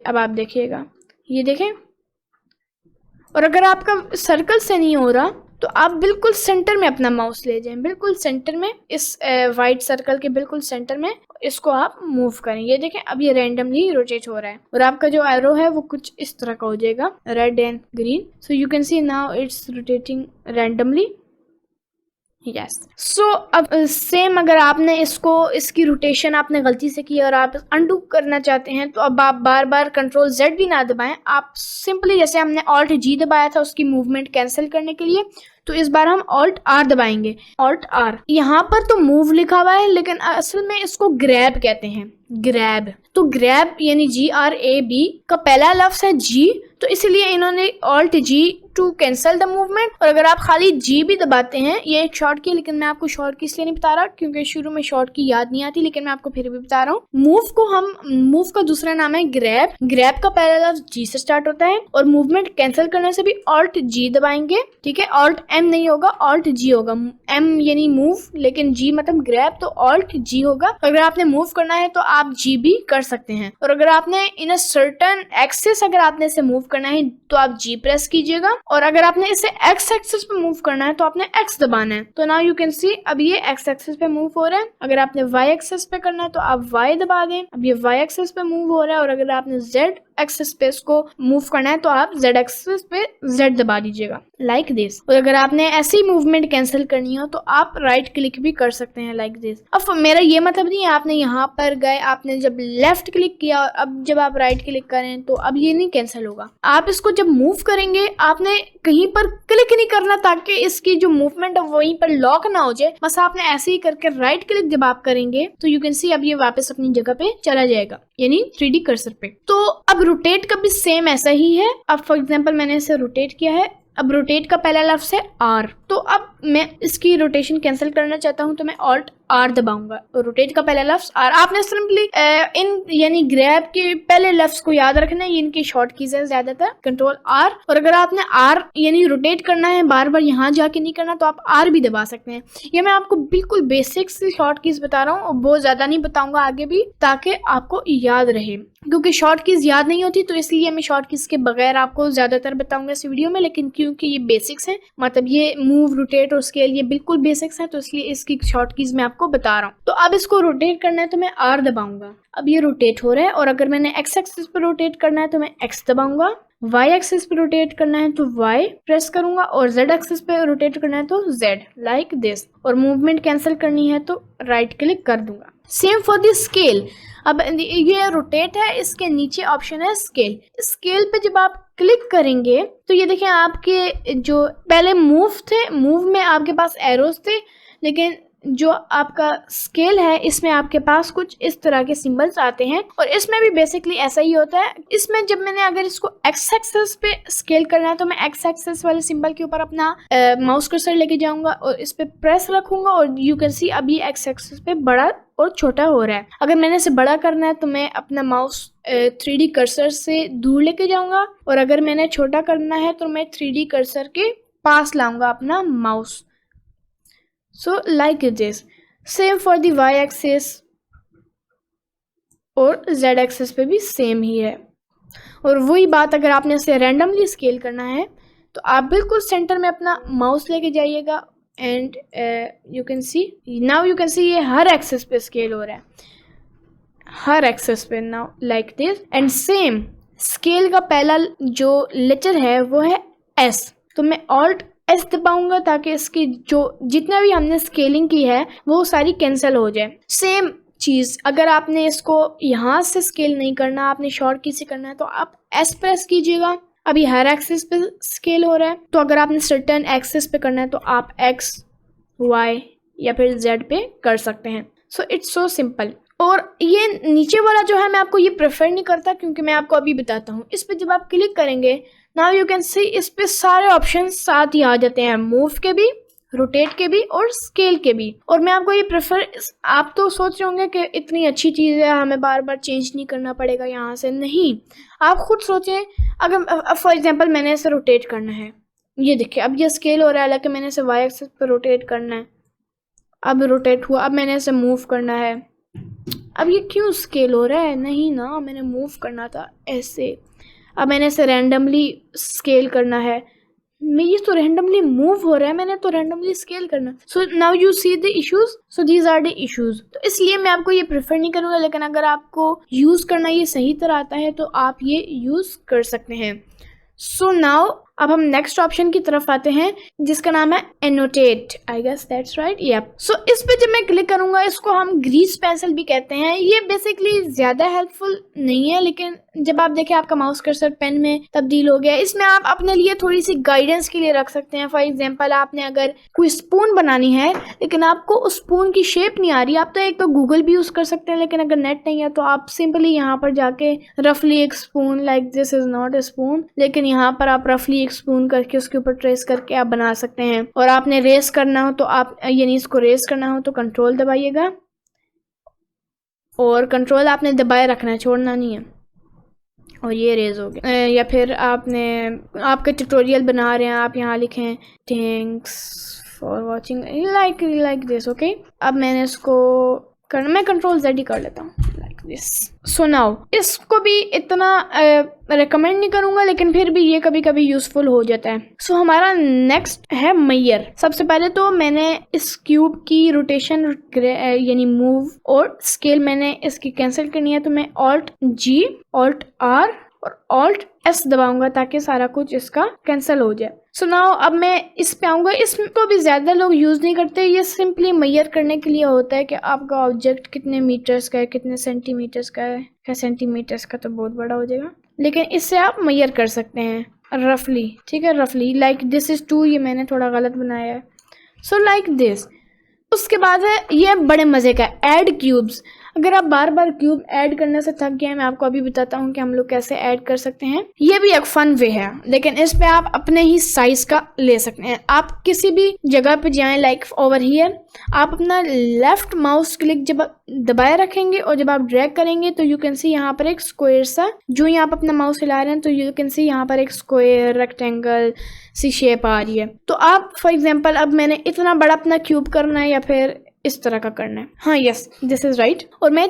अब आप देखिएगा, ये देखें। और अगर आपका सर्कल से नहीं हो रहा तो आप बिल्कुल सेंटर में अपना माउस ले जाएं, बिल्कुल सेंटर में, इस वाइट सर्कल के बिल्कुल सेंटर में इसको आप मूव करें। ये देखें अब ये रैंडमली रोटेट हो रहा है और आपका जो एरो है वो कुछ इस तरह का हो जाएगा, red and green. So you can see now it's rotating randomly. Yes. So अब सेम अगर आपने इसकी रोटेशन आपने गलती से की और आप अनडू करना चाहते हैं तो अब आप बार बार कंट्रोल Z भी ना दबाएं, आप सिंपली जैसे हमने ऑल्ट G दबाया था उसकी मूवमेंट कैंसिल करने के लिए तो इस बार हम ऑल्ट R दबाएंगे। ऑल्ट R यहाँ पर तो मूव लिखा हुआ है लेकिन असल में इसको ग्रैब कहते हैं, ग्रैब। तो ग्रैब यानी GRAB का पहला लफ्ज है G, तो इसलिए इन्होंने alt G to cancel the movement. और अगर आप खाली G भी दबाते हैं, ये एक शॉर्ट की, लेकिन मैं आपको शॉर्ट की इसलिए नहीं बता रहा क्योंकि शुरू में शॉर्ट की याद नहीं आती, लेकिन मैं आपको फिर भी बता रहा हूँ। मूव का दूसरा नाम है ग्रैब। ग्रैब का पहला लफ्ज G से स्टार्ट होता है और मूवमेंट कैंसिल करने से भी ऑल्ट G दबाएंगे, ठीक है। ऑल्ट M नहीं होगा, ऑल्ट G होगा। M यानी मूव लेकिन G मतलब ग्रैब, तो ऑल्ट G होगा। अगर आपने मूव करना है तो आप G भी कर सकते हैं। और अगर आपने इन अ सर्टेन एक्सिस अगर आपने इसे मूव करना है तो आप G प्रेस कीजिएगा, और अगर आपने इसे X एक्सिस पे मूव करना है तो आपने X दबाना है। तो नाउ यू कैन सी अब ये X एक्सिस पे मूव हो रहा है। अगर आपने Y एक्सिस पे करना है तो आप Y दबा दें, अब ये Y एक्सिस पे मूव हो रहा है। और अगर आपने Z एक्सिस पे इसको मूव करना है तो आप Z एक्सिस पे Z दबा दीजिएगा लाइक दिस। और अगर आपने ऐसी मूवमेंट कैंसिल करनी हो तो आप राइट क्लिक भी कर सकते हैं लाइक दिस। अब मेरा ये मतलब नहीं है आपने यहाँ पर गए, आपने जब लेफ्ट क्लिक किया और अब जब आप राइट क्लिक करें तो अब ये नहीं कैंसिल होगा। आप इसको जब मूव करेंगे आपने कहीं पर क्लिक नहीं करना ताकि इसकी जो मूवमेंट है वहीं पर लॉक ना हो जाए। बस आपने ऐसे ही करके राइट क्लिक जब आप करेंगे तो यू कैन सी अब ये वापस अपनी जगह पे चला जाएगा, यानी 3D कर्सर पे। तो अब रोटेट का भी सेम ऐसा ही है। अब फॉर एग्जांपल मैंने इसे रोटेट किया है, अब रोटेट का पहला लफ्ज है R, तो अब मैं इसकी रोटेशन कैंसिल करना चाहता हूं तो मैं ऑल्ट आर दबाऊंगा। रोटेट का पहला लफ्ज आर। आपने सिंपली इन यानी ग्रैब के पहले लफ्ज को याद रखना है, ये इनकी शॉर्ट कीज है ज्यादातर, कंट्रोल आर। और अगर आपने आर यानी रोटेट करना है, बार बार यहाँ जाके नहीं करना, तो आप आर भी दबा सकते हैं। ये मैं आपको बिल्कुल बेसिक से शॉर्ट कीज बता रहा हूँ और बहुत ज्यादा नहीं बताऊंगा आगे भी, ताकि आपको याद रहे, क्योंकि शॉर्ट कीज याद नहीं होती, तो इसलिए मैं शॉर्ट कीज के बगैर आपको ज्यादातर बताऊंगा इस वीडियो में। लेकिन क्योंकि ये बेसिक्स हैं, मतलब ये मूव, रोटेट और स्केल ये बिल्कुल बेसिक्स हैं, तो इसलिए इसकी शॉर्ट कीज मैं आपको बता रहा हूँ। तो अब इसको रोटेट करना है तो मैं आर दबाऊंगा। अब ये रोटेट हो रहा है, और अगर मैंने एक्स एक्सिस पर रोटेट करना है तो मैं एक्स दबाऊंगा। वाई एक्सिस पे रोटेट करना है तो वाई प्रेस करूंगा, और जेड एक्सिस पे रोटेट करना है तो जेड, लाइक दिस। और मूवमेंट कैंसिल करनी है तो राइट क्लिक कर दूंगा। Same for the scale. अब ये रोटेट है, इसके नीचे ऑप्शन है स्केल। स्केल पे जब आप क्लिक करेंगे तो ये देखें, आपके जो पहले मूव थे, मूव में आपके पास एरोज थे, लेकिन जो आपका स्केल है इसमें आपके पास कुछ इस तरह के सिंबल्स आते हैं। और इसमें भी बेसिकली ऐसा ही होता है। इसमें जब मैंने अगर इसको एक्स एक्सिस पे स्केल करना है तो मैं एक्स एक्सिस वाले सिंबल के ऊपर अपना माउस कर्सर लेके जाऊंगा और इस पे प्रेस रखूंगा, और यू कैन सी अभी एक्स एक्सिस पे बड़ा और छोटा हो रहा है। अगर मैंने इसे बड़ा करना है तो मैं अपना माउस 3D कर्सर से दूर लेके जाऊंगा, और अगर मैंने छोटा करना है तो मैं 3D कर्सर के पास लाऊंगा अपना mouse. So like this. Same for the y axis, और z axis पे भी सेम ही है। और वही बात अगर आपने इसे रैंडमली स्केल करना है तो आप बिल्कुल सेंटर में अपना माउस लेके जाइएगा, and you can see now, you can सी ये हर एक्सिस पे स्केल हो रहा है, हर एक्सिस पे now like this. And same scale का पहला जो लेटर है वो है एस, तो मैं ऑल्ट एस दबाऊंगा ताकि इसकी जो जितना भी हमने स्केलिंग की है वो सारी कैंसिल हो जाए। सेम चीज़ अगर आपने इसको यहाँ से स्केल नहीं करना, आपने शॉर्ट की से करना है, तो आप एस प्रेस कीजिएगा। अभी हर एक्सिस पे स्केल हो रहा है, तो अगर आपने सर्टेन एक्सिस पे करना है तो आप एक्स, वाई या फिर जेड पे कर सकते हैं। So it's so simple. और ये नीचे वाला जो है मैं आपको ये प्रेफर नहीं करता, क्योंकि मैं आपको अभी बताता हूँ। इस पे जब आप क्लिक करेंगे, नाउ यू कैन सी इस पे सारे ऑप्शन साथ ही आ जाते हैं, मूव के भी, रोटेट के भी और स्केल के भी। और मैं आपको ये प्रेफर, आप तो सोच रहे होंगे कि इतनी अच्छी चीज़ है, हमें बार बार चेंज नहीं करना पड़ेगा यहाँ से। नहीं, आप खुद सोचें। अगर फॉर एग्जांपल मैंने इसे रोटेट करना है, ये देखिए अब ये स्केल हो रहा है, हालांकि मैंने इसे वाई एक्सिस पे रोटेट करना है। अब रोटेट हुआ, अब मैंने इसे मूव करना है। अब ये क्यों स्केल हो रहा है? नहीं ना, मैंने मूव करना था ऐसे। अब मैंने इसे रैंडमली स्केल करना है, मैं ये तो रैंडमली मूव हो रहा है, मैंने तो रैंडमली स्केल करना। So now you see the issues, so these are the issues. तो इसलिए मैं आपको ये प्रेफर नहीं करूँगा, लेकिन अगर आपको यूज़ करना ये सही तरह आता है तो आप ये यूज़ कर सकते हैं। सो नाउ अब हम नेक्स्ट ऑप्शन की तरफ आते हैं, जिसका नाम है annotate. I guess that's right, yup. So इस पे जब मैं क्लिक करूंगा, इसको हम ग्रीस पेंसिल भी कहते हैं। ये बेसिकली ज्यादा हेल्पफुल नहीं है, लेकिन जब आप देखें आपका माउस कर्सर पेन में तब्दील हो गया, इसमें आप अपने लिए थोड़ी सी गाइडेंस के लिए रख सकते हैं। फॉर एग्जाम्पल, आपने अगर कोई स्पून बनानी है लेकिन आपको उस स्पून की शेप नहीं आ रही, आप तो एक तो गूगल भी यूज कर सकते हैं, लेकिन अगर नेट नहीं है तो आप सिंपली यहाँ पर जाके रफली एक spoon, like this is not a spoon, लेकिन यहाँ पर आप रफली एक स्पून करके उसके ऊपर ट्रेस करके आप बना सकते हैं। और आपने रेस करना हो तो आप, यानी इसको रेस करना हो तो कंट्रोल दबाइएगा, और कंट्रोल आपने दबाए रखना है, छोड़ना नहीं है, और ये रेज हो गया। या फिर आपके ट्यूटोरियल बना रहे हैं, आप यहाँ लिखें thanks for watching like this, okay. अब मैंने इसको मैं कंट्रोल Z ही कर लेता हूँ, लाइक दिस। सो नाउ इसको भी इतना रिकमेंड नहीं करूंगा, लेकिन फिर भी ये कभी कभी यूजफुल हो जाता है। सो हमारा नेक्स्ट है मैयर। सबसे पहले तो मैंने इस क्यूब की रोटेशन यानी मूव और स्केल मैंने इसकी कैंसिल करनी है, तो मैं Alt G, Alt R और Alt S दबाऊंगा ताकि सारा कुछ इसका कैंसिल हो जाए। सो नाउ अब मैं इस पे आऊंगा। इसको भी ज्यादा लोग यूज नहीं करते, ये सिंपली मेजर करने के लिए होता है कि आपका ऑब्जेक्ट कितने मीटर्स का है, कितने सेंटीमीटर्स का है। क्या सेंटीमीटर्स का तो बहुत बड़ा हो जाएगा, लेकिन इससे आप मेजर कर सकते हैं रफली, ठीक है, रफली। लाइक दिस इज 2, ये मैंने थोड़ा गलत बनाया है। So like this. उसके बाद है ये बड़े मजे का ऐड क्यूब्स। अगर आप बार बार क्यूब ऐड करने से थक गए हैं, मैं आपको अभी बताता हूँ कि हम लोग कैसे ऐड कर सकते हैं। ये भी एक फन वे है, लेकिन इस पे आप अपने ही साइज का ले सकते हैं। आप किसी भी जगह पे जाएं, लाइक ओवर हियर, आप अपना लेफ्ट माउस क्लिक जब दबाए रखेंगे और जब आप ड्रैग करेंगे तो यू कैन सी यहाँ पर एक स्क्वायर सा, जो ही आप अपना माउस हिला रहे हैं तो यू कैन सी यहाँ पर एक स्क्वायर रेक्टेंगल सी शेप आ रही है। तो आप फॉर एग्जांपल, अब मैंने इतना बड़ा अपना क्यूब करना है या फिर इस तरह का करना है, हाँ यस दिस इज राइट, और मैं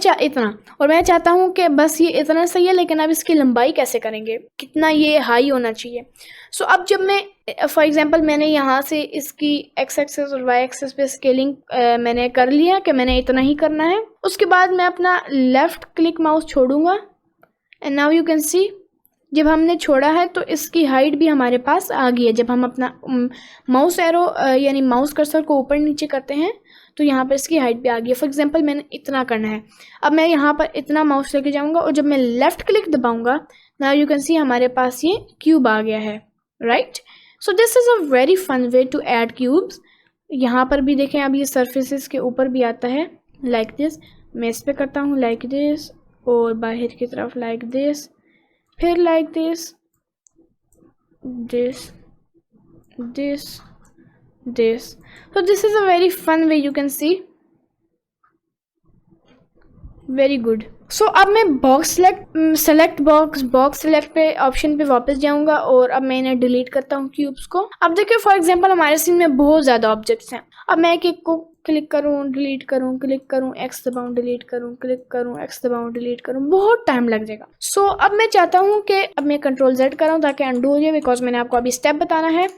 चाहता हूँ कि बस ये इतना सही है, लेकिन अब इसकी लंबाई कैसे करेंगे, कितना ये हाई होना चाहिए। सो अब जब मैं फॉर एग्जांपल मैंने यहाँ से इसकी एक्स एक्सेस और वाई एक्सेस पे स्केलिंग मैंने कर लिया कि मैंने इतना ही करना है। उसके बाद मैं अपना लेफ्ट क्लिक माउस छोड़ूंगा एंड नाउ यू कैन सी, जब हमने छोड़ा है तो इसकी हाइट भी हमारे पास आ गई है। जब हम अपना माउस एरो यानी माउस कर्सर को ऊपर नीचे करते हैं तो यहाँ पर इसकी हाइट भी आ गई है। फॉर एग्जांपल मैंने इतना करना है, अब मैं यहाँ पर इतना माउस लेके जाऊँगा और जब मैं लेफ्ट क्लिक दबाऊँगा, नाउ यू कैन सी हमारे पास ये क्यूब आ गया है, right. So this is a very fun way to add cubes. यहाँ पर भी देखें, अब ये सर्फेसिस के ऊपर भी आता है लाइक दिस। मैं इस पर करता हूँ लाइक दिस, और बाहर की तरफ लाइक दिस, फिर like this, this, this, this. So this is a very fun way, you can see, very good. So अब मैं सेलेक्ट बॉक्स सेलेक्ट पे ऑप्शन पे वापस जाऊंगा और अब मैं इन्हें डिलीट करता हूँ क्यूब्स को। अब देखिए फॉर एग्जांपल हमारे सीन में बहुत ज़्यादा ऑब्जेक्ट्स हैं। अब मैं एक एक को क्लिक करूँ, डिलीट करूँ, क्लिक करूँ, एक्स दबाऊँ, डिलीट करूँ, क्लिक करूँ, एक्स दबाऊँ, डिलीट करूँ, बहुत टाइम लग जाएगा। सो अब मैं चाहता हूँ कि अब मैं कंट्रोल Z कराऊँ ताकि अंडू हो जाए, बिकॉज मैंने आपको अभी स्टेप बताना है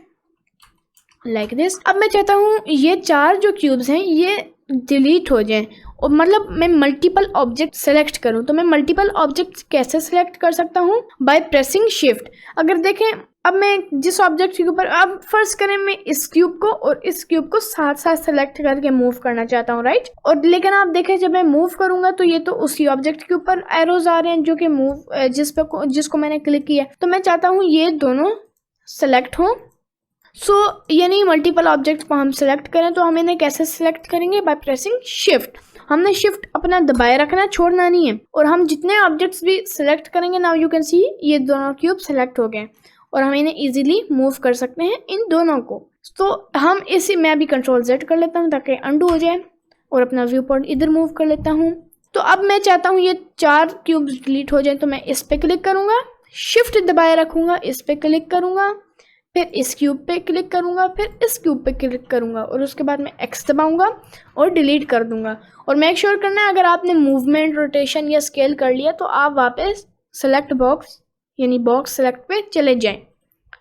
लाइक दिस। अब मैं चाहता हूँ ये 4 जो क्यूब्स हैं ये डिलीट हो जाएं, और मतलब मैं मल्टीपल ऑब्जेक्ट सेलेक्ट करूँ। तो मैं मल्टीपल ऑब्जेक्ट कैसे सेलेक्ट कर सकता हूँ? By pressing shift. अगर देखें, अब मैं जिस ऑब्जेक्ट के ऊपर, अब फर्ज करें मैं इस क्यूब को और इस क्यूब को साथ साथ सेलेक्ट करके मूव करना चाहता हूँ, राइट। और लेकिन आप देखें जब मैं मूव करूंगा तो ये तो उसी ऑब्जेक्ट के ऊपर एरोज आ रहे हैं जो कि मूव जिसको मैंने क्लिक किया। तो मैं चाहता हूँ ये दोनों सेलेक्ट हों। सो यानी मल्टीपल ऑब्जेक्ट को हम सेलेक्ट करें तो हम इन्हें कैसे सेलेक्ट करेंगे? By pressing shift. हमने शिफ्ट अपना दबाए रखना, छोड़ना नहीं है। और हम जितने ऑब्जेक्ट्स भी सिलेक्ट करेंगे, नाउ यू कैन सी ये दोनों क्यूब सेलेक्ट हो गए और हम इन्हें इजीली मूव कर सकते हैं इन दोनों को। तो हम मैं अभी कंट्रोल Z कर लेता हूँ ताकि अंडू हो जाए और अपना व्यू पॉइंट इधर मूव कर लेता हूँ। तो अब मैं चाहता हूँ ये 4 क्यूब्स डिलीट हो जाए, तो मैं इस पे क्लिक करूँगा, शिफ्ट दबाए रखूँगा, इस पे क्लिक करूँगा, फिर इस क्यूब पे क्लिक करूँगा, फिर इस क्यूब पे क्लिक करूँगा और उसके बाद मैं X दबाऊँगा और डिलीट कर दूँगा। और मेक श्योर करना है अगर आपने मूवमेंट, रोटेशन या स्केल कर लिया तो आप वापस सेलेक्ट बॉक्स यानी बॉक्स सेलेक्ट पे चले जाएं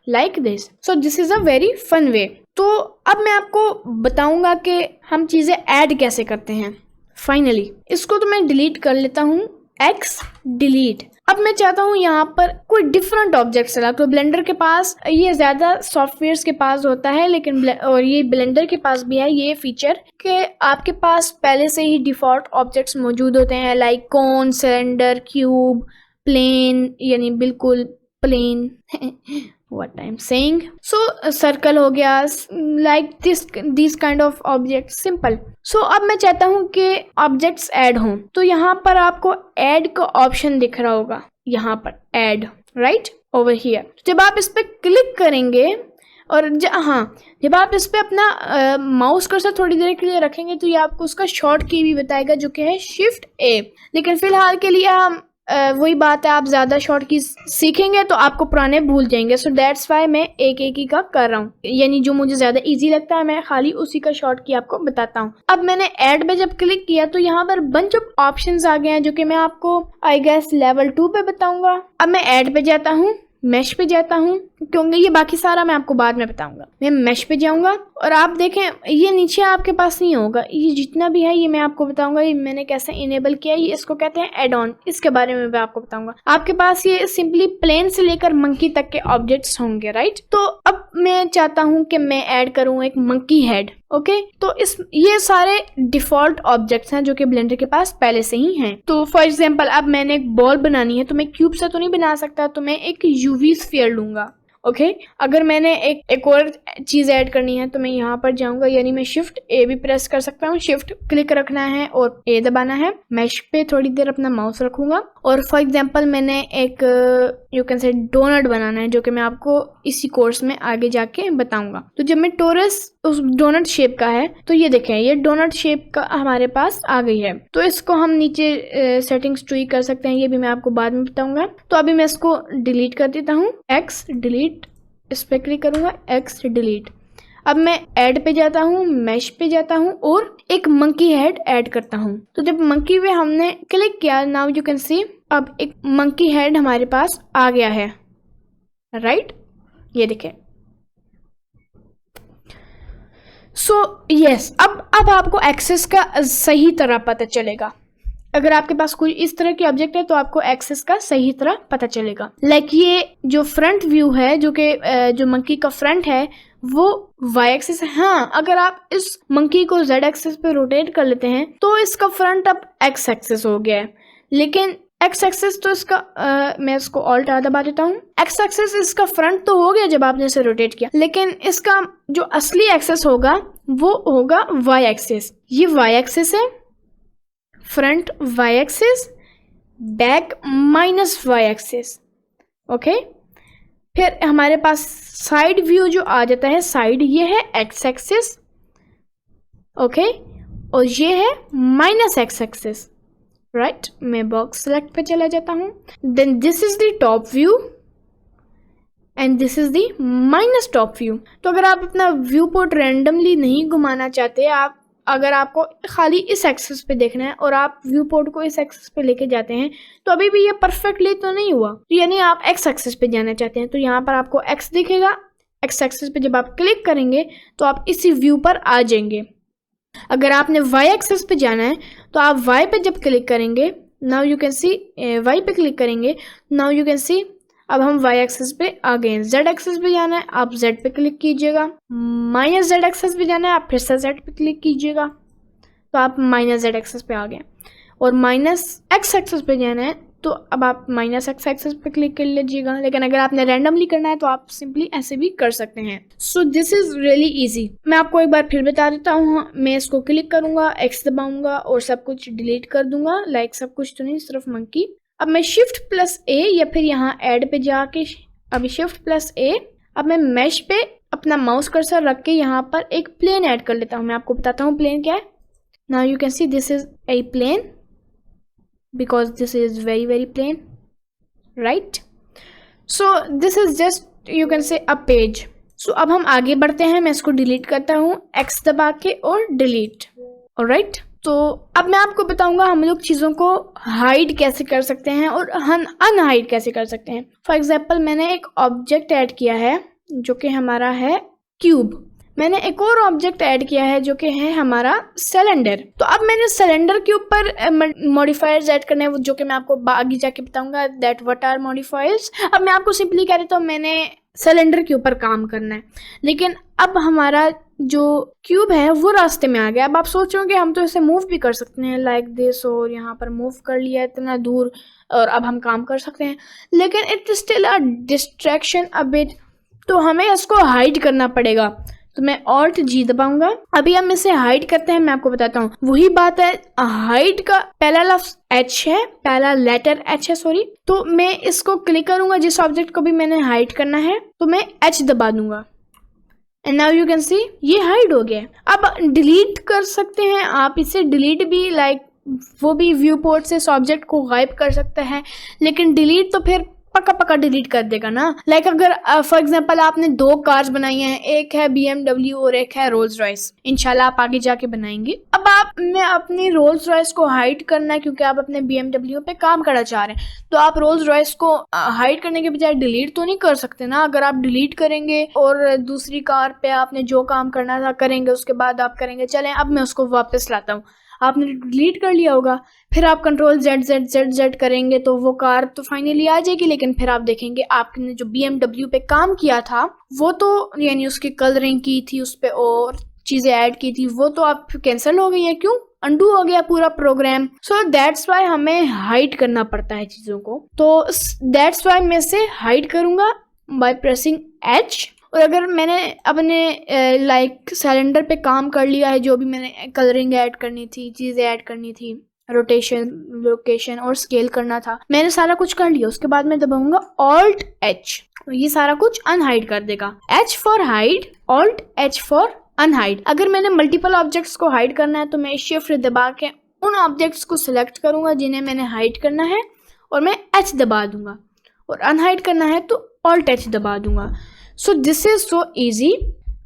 like this. So this is a very fun way. तो अब मैं आपको बताऊँगा कि हम चीज़ें ऐड कैसे करते हैं। फाइनली इसको तो मैं डिलीट कर लेता हूँ, X डिलीट। अब मैं चाहता हूँ यहाँ पर कोई डिफरेंट ऑब्जेक्ट सेलेक्ट। तो ब्लेंडर के पास ये ज़्यादा सॉफ्टवेयर्स के पास होता है, लेकिन और ये ब्लेंडर के पास भी है ये फीचर कि आपके पास पहले से ही डिफ़ॉल्ट ऑब्जेक्ट्स मौजूद होते हैं, like cone, cylinder, cube, plane यानी बिल्कुल plane what I'm saying, so circle हो गया, like this kind of object, simple। so अब मैं चाहता हूँ कि ऑब्जेक्ट्स ऐड हों, तो यहाँ पर आपको ऐड का ऑप्शन दिख रहा होगा, यहाँ पर ऐड, राइट ओवर हियर। जब आप इस पर क्लिक करेंगे और जब आप इस पे अपना माउस कर्सर थोड़ी देर के लिए रखेंगे तो ये आपको उसका शॉर्ट की भी बताएगा जो कि है शिफ्ट A। लेकिन फिलहाल के लिए हम वही बात है, आप ज़्यादा शॉर्ट की सीखेंगे तो आपको पुराने भूल जाएंगे। सो दैट्स वाई मैं एक ही का कर रहा हूँ, यानी जो मुझे ज़्यादा इजी लगता है मैं खाली उसी का शॉर्ट की आपको बताता हूँ। अब मैंने ऐड पे जब क्लिक किया तो यहाँ पर बंच ऑफ ऑप्शंस आ गए हैं जो कि मैं आपको आई गेस लेवल 2 पे बताऊंगा। अब मैं ऐड पे जाता हूँ, मैश पे जाता हूँ, क्योंकि ये बाकी सारा मैं आपको बाद में बताऊंगा। मैं मैश पे जाऊंगा और आप देखें ये नीचे आपके पास नहीं होगा, ये जितना भी है ये मैं आपको बताऊंगा ये मैंने कैसे इनेबल किया। ये इसको कहते हैं एड ऑन, इसके बारे में मैं आपको बताऊंगा। आपके पास ये सिंपली प्लेन से लेकर मंकी तक के ऑब्जेक्ट्स होंगे, राइट। तो अब मैं चाहता हूँ कि मैं ऐड करूँ एक मंकी हेड, ओके। तो ये सारे डिफॉल्ट ऑब्जेक्ट्स हैं जो कि ब्लेंडर के पास पहले से ही हैं। तो फॉर एग्जांपल अब मैंने एक बॉल बनानी है तो मैं क्यूब से तो नहीं बना सकता, तो मैं एक यूवी स्फीयर लूंगा ओके अगर मैंने एक और चीज ऐड करनी है तो मैं यहाँ पर जाऊंगा, यानी मैं शिफ्ट ए भी प्रेस कर सकता हूँ, शिफ्ट क्लिक रखना है और ए दबाना है। मैश पे थोड़ी देर अपना माउस रखूंगा और फॉर एग्जांपल मैंने एक यू कैन से डोनट बनाना है, जो कि मैं आपको इसी कोर्स में आगे जाके बताऊंगा। तो जब मैं टोरस उस डोनट शेप का है, तो ये देखें ये डोनट शेप का हमारे पास आ गई है। तो इसको हम नीचे सेटिंग्स ट्वी कर सकते हैं, ये भी मैं आपको बाद में बताऊंगा। तो अभी मैं इसको डिलीट कर देता हूँ, एक्स डिलीट, इस पे क्लिक करूंगा, एक्स डिलीट। अब मैं ऐड पे जाता हूँ, मैश पे जाता हूँ और एक मंकी हेड ऐड करता हूँ। तो जब मंकी पे हमने क्लिक किया, नाउ यू कैन सी अब एक मंकी हेड हमारे पास आ गया है, राइट ये देखें। सो यस, अब आपको एक्सेस का सही तरह पता चलेगा। अगर आपके पास कोई इस तरह की ऑब्जेक्ट है तो आपको एक्सेस का सही तरह पता चलेगा। लाइक ये जो फ्रंट व्यू है, जो कि जो मंकी का फ्रंट है वो वाई एक्सिस है। हाँ, अगर आप इस मंकी को जेड एक्सिस पे रोटेट कर लेते हैं तो इसका फ्रंट अब एक्स एक्सिस हो गया है। लेकिन एक्स एक्सिस तो इसका मैं इसको ऑल्ट दबा देता हूँ। एक्स एक्सिस इसका फ्रंट तो हो गया जब आपने इसे रोटेट किया, लेकिन इसका जो असली एक्सिस होगा वो होगा वाई एक्सिस। ये वाई एक्सिस है, front Y axis, back minus Y axis. Okay, फिर हमारे पास साइड व्यू जो आ जाता है, साइड ये है एक्स एक्सिस, ओके, और ये है माइनस एक्स एक्सिस, राइट। मैं बॉक्स सेलेक्ट पे चला जाता हूँ। Then this is the top view and this is the minus top view. तो अगर आप अपना व्यू पोर्ट रैंडमली नहीं घुमाना चाहते, आप अगर आपको खाली इस एक्सिस पे देखना है और आप व्यू पोर्ट को इस एक्सिस पे लेके जाते हैं, तो अभी भी ये परफेक्टली तो नहीं हुआ। तो यानी आप एक्स एक्सिस पे जाना चाहते हैं, तो यहाँ पर आपको एक्स दिखेगा। एक्स एक्सिस पे जब आप क्लिक करेंगे तो आप इसी व्यू पर आ जाएंगे। अगर आपने वाई एक्सिस पे जाना है तो आप वाई पे जब क्लिक करेंगे, now you can see, Y पे क्लिक करेंगे, नाउ यू कैन सी अब हम वाई एक्सिस पे आ गए हैं। जेड एक्सिस पे जाना है, आप जेड पे क्लिक कीजिएगा। माइनस जेड एक्सिस पे जाना है, आप फिर से जेड पे क्लिक कीजिएगा, तो आप माइनस जेड एक्सिस पे आ गए। और माइनस एक्स एक्सिस पे जाना है तो अब आप माइनस एक्स एक्सिस पे क्लिक कर लीजिएगा। लेकिन अगर आपने रैंडमली करना है तो आप सिंपली ऐसे भी कर सकते हैं। So this is really easy. मैं आपको एक बार फिर बता देता हूँ। मैं इसको क्लिक करूंगा, एक्स दबाऊंगा और सब कुछ डिलीट कर दूंगा। लाइक सब कुछ तो नहीं, सिर्फ मंकी। अब मैं शिफ्ट प्लस ए या फिर यहाँ ऐड पे जाके अभी शिफ्ट प्लस ए, अब मैं मैश पे अपना माउस कर्सर रख के यहाँ पर एक प्लेन ऐड कर लेता हूँ। मैं आपको बताता हूँ प्लेन क्या है। Now you can see this is a plane because this is very plain, right? So this is just you can say a page. So अब हम आगे बढ़ते हैं। मैं इसको डिलीट करता हूँ, एक्स दबा के और डिलीट, alright? तो अब मैं आपको बताऊंगा हम लोग चीज़ों को हाइड कैसे कर सकते हैं और अनहाइड कैसे कर सकते हैं। फॉर एग्जाम्पल मैंने एक ऑब्जेक्ट ऐड किया है जो कि हमारा है क्यूब। मैंने एक और ऑब्जेक्ट ऐड किया है जो कि है हमारा सिलेंडर। तो अब मैंने सिलेंडर के ऊपर मॉडिफायर्स ऐड करने हैं, जो कि मैं आपको आगे जाके बताऊंगा दैट व्हाट आर मॉडिफायर्स। अब मैं आपको सिंपली कह देता हूँ मैंने सिलेंडर के ऊपर काम करना है, लेकिन अब हमारा जो क्यूब है वो रास्ते में आ गया। अब आप सोचोगे हम तो इसे मूव भी कर सकते हैं लाइक दिस, और यहाँ पर मूव कर लिया इतना दूर और अब हम काम कर सकते हैं, लेकिन it is still a distraction a bit. तो हमें इसको हाइड करना पड़ेगा। तो मैं ऑल्ट जी दबाऊंगा। अभी हम इसे हाइड करते हैं। मैं आपको बताता हूँ, वही बात है, हाइड का पहला लफ्ज एच है, पहला लेटर एच है, सॉरी। तो मैं इसको क्लिक करूंगा, जिस ऑब्जेक्ट को भी मैंने हाइड करना है तो मैं एच दबा दूंगा एंड नाउ यू कैन सी ये हाइड हो गया। अब डिलीट कर सकते हैं आप इसे, डिलीट भी लाइक वो भी व्यू पोर्ट से इस ऑब्जेक्ट को गायब कर सकते हैं, लेकिन डिलीट तो फिर पक्का डिलीट कर देगा ना। लाइक अगर फॉर एग्जांपल आपने दो कार्स बनाई हैं, एक है BMW और एक है रोल्स रॉयस, इंशाल्लाह आप आगे जाके बनाएंगे। अब आप में अपनी रोल्स रॉयस को हाइड करना है क्योंकि आप अपने BMW पे काम करना चाह रहे हैं, तो आप रोल्स रॉयस को हाइड करने के बजाय डिलीट तो नहीं कर सकते ना। अगर आप डिलीट करेंगे और दूसरी कार पे आपने जो काम करना था करेंगे, उसके बाद आप करेंगे चलें अब मैं उसको वापस लाता हूँ, आपने डिलीट कर लिया होगा, फिर आप कंट्रोल Z करेंगे तो वो कार तो फाइनली आ जाएगी, लेकिन फिर आप देखेंगे आपने जो BMW पे काम किया था वो तो यानी उसकी कलरिंग की थी, उस पे और चीजें ऐड की थी, वो तो आप कैंसिल हो गई है। क्यों? अंडू हो गया पूरा प्रोग्राम। सो दैट्स वाई हमें हाइड करना पड़ता है चीजों को। तो दैट्स वाई मैं इसे हाइड करूंगा बाय प्रेसिंग H। और अगर मैंने अपने लाइक सिलेंडर पे काम कर लिया है, जो भी मैंने कलरिंग ऐड करनी थी, चीज़ें ऐड करनी थी, रोटेशन, लोकेशन और स्केल करना था, मैंने सारा कुछ कर लिया। उसके बाद मैं दबाऊंगा Alt H, ये सारा कुछ अनहाइड कर देगा। H for hide, Alt H for unhide. अगर मैंने मल्टीपल ऑब्जेक्ट्स को हाइड करना है तो मैं शिफ्ट दबा के उन ऑब्जेक्ट्स को सिलेक्ट करूंगा जिन्हें मैंने हाइड करना है और मैं H दबा दूंगा, और अनहाइड करना है तो Alt H दबा दूंगा। So this is so easy.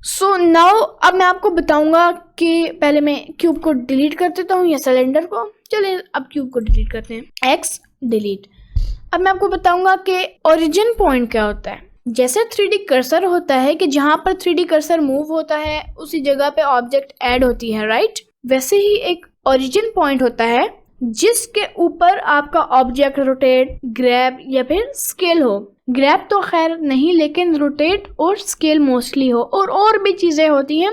So now अब मैं आपको बताऊंगा कि पहले मैं क्यूब को डिलीट कर देता हूँ या सिलेंडर को। चलिए अब क्यूब को डिलीट करते हैं, X डिलीट। अब मैं आपको बताऊंगा कि ओरिजिन पॉइंट क्या होता है। जैसे 3D कर्सर होता है कि जहां पर 3D कर्सर मूव होता है उसी जगह पे ऑब्जेक्ट ऐड होती है, राइट, वैसे ही एक ओरिजिन पॉइंट होता है जिसके ऊपर आपका ऑब्जेक्ट रोटेट, ग्रैब या फिर स्केल हो। ग्रैब तो खैर नहीं, लेकिन रोटेट और स्केल मोस्टली हो, और भी चीजें होती हैं,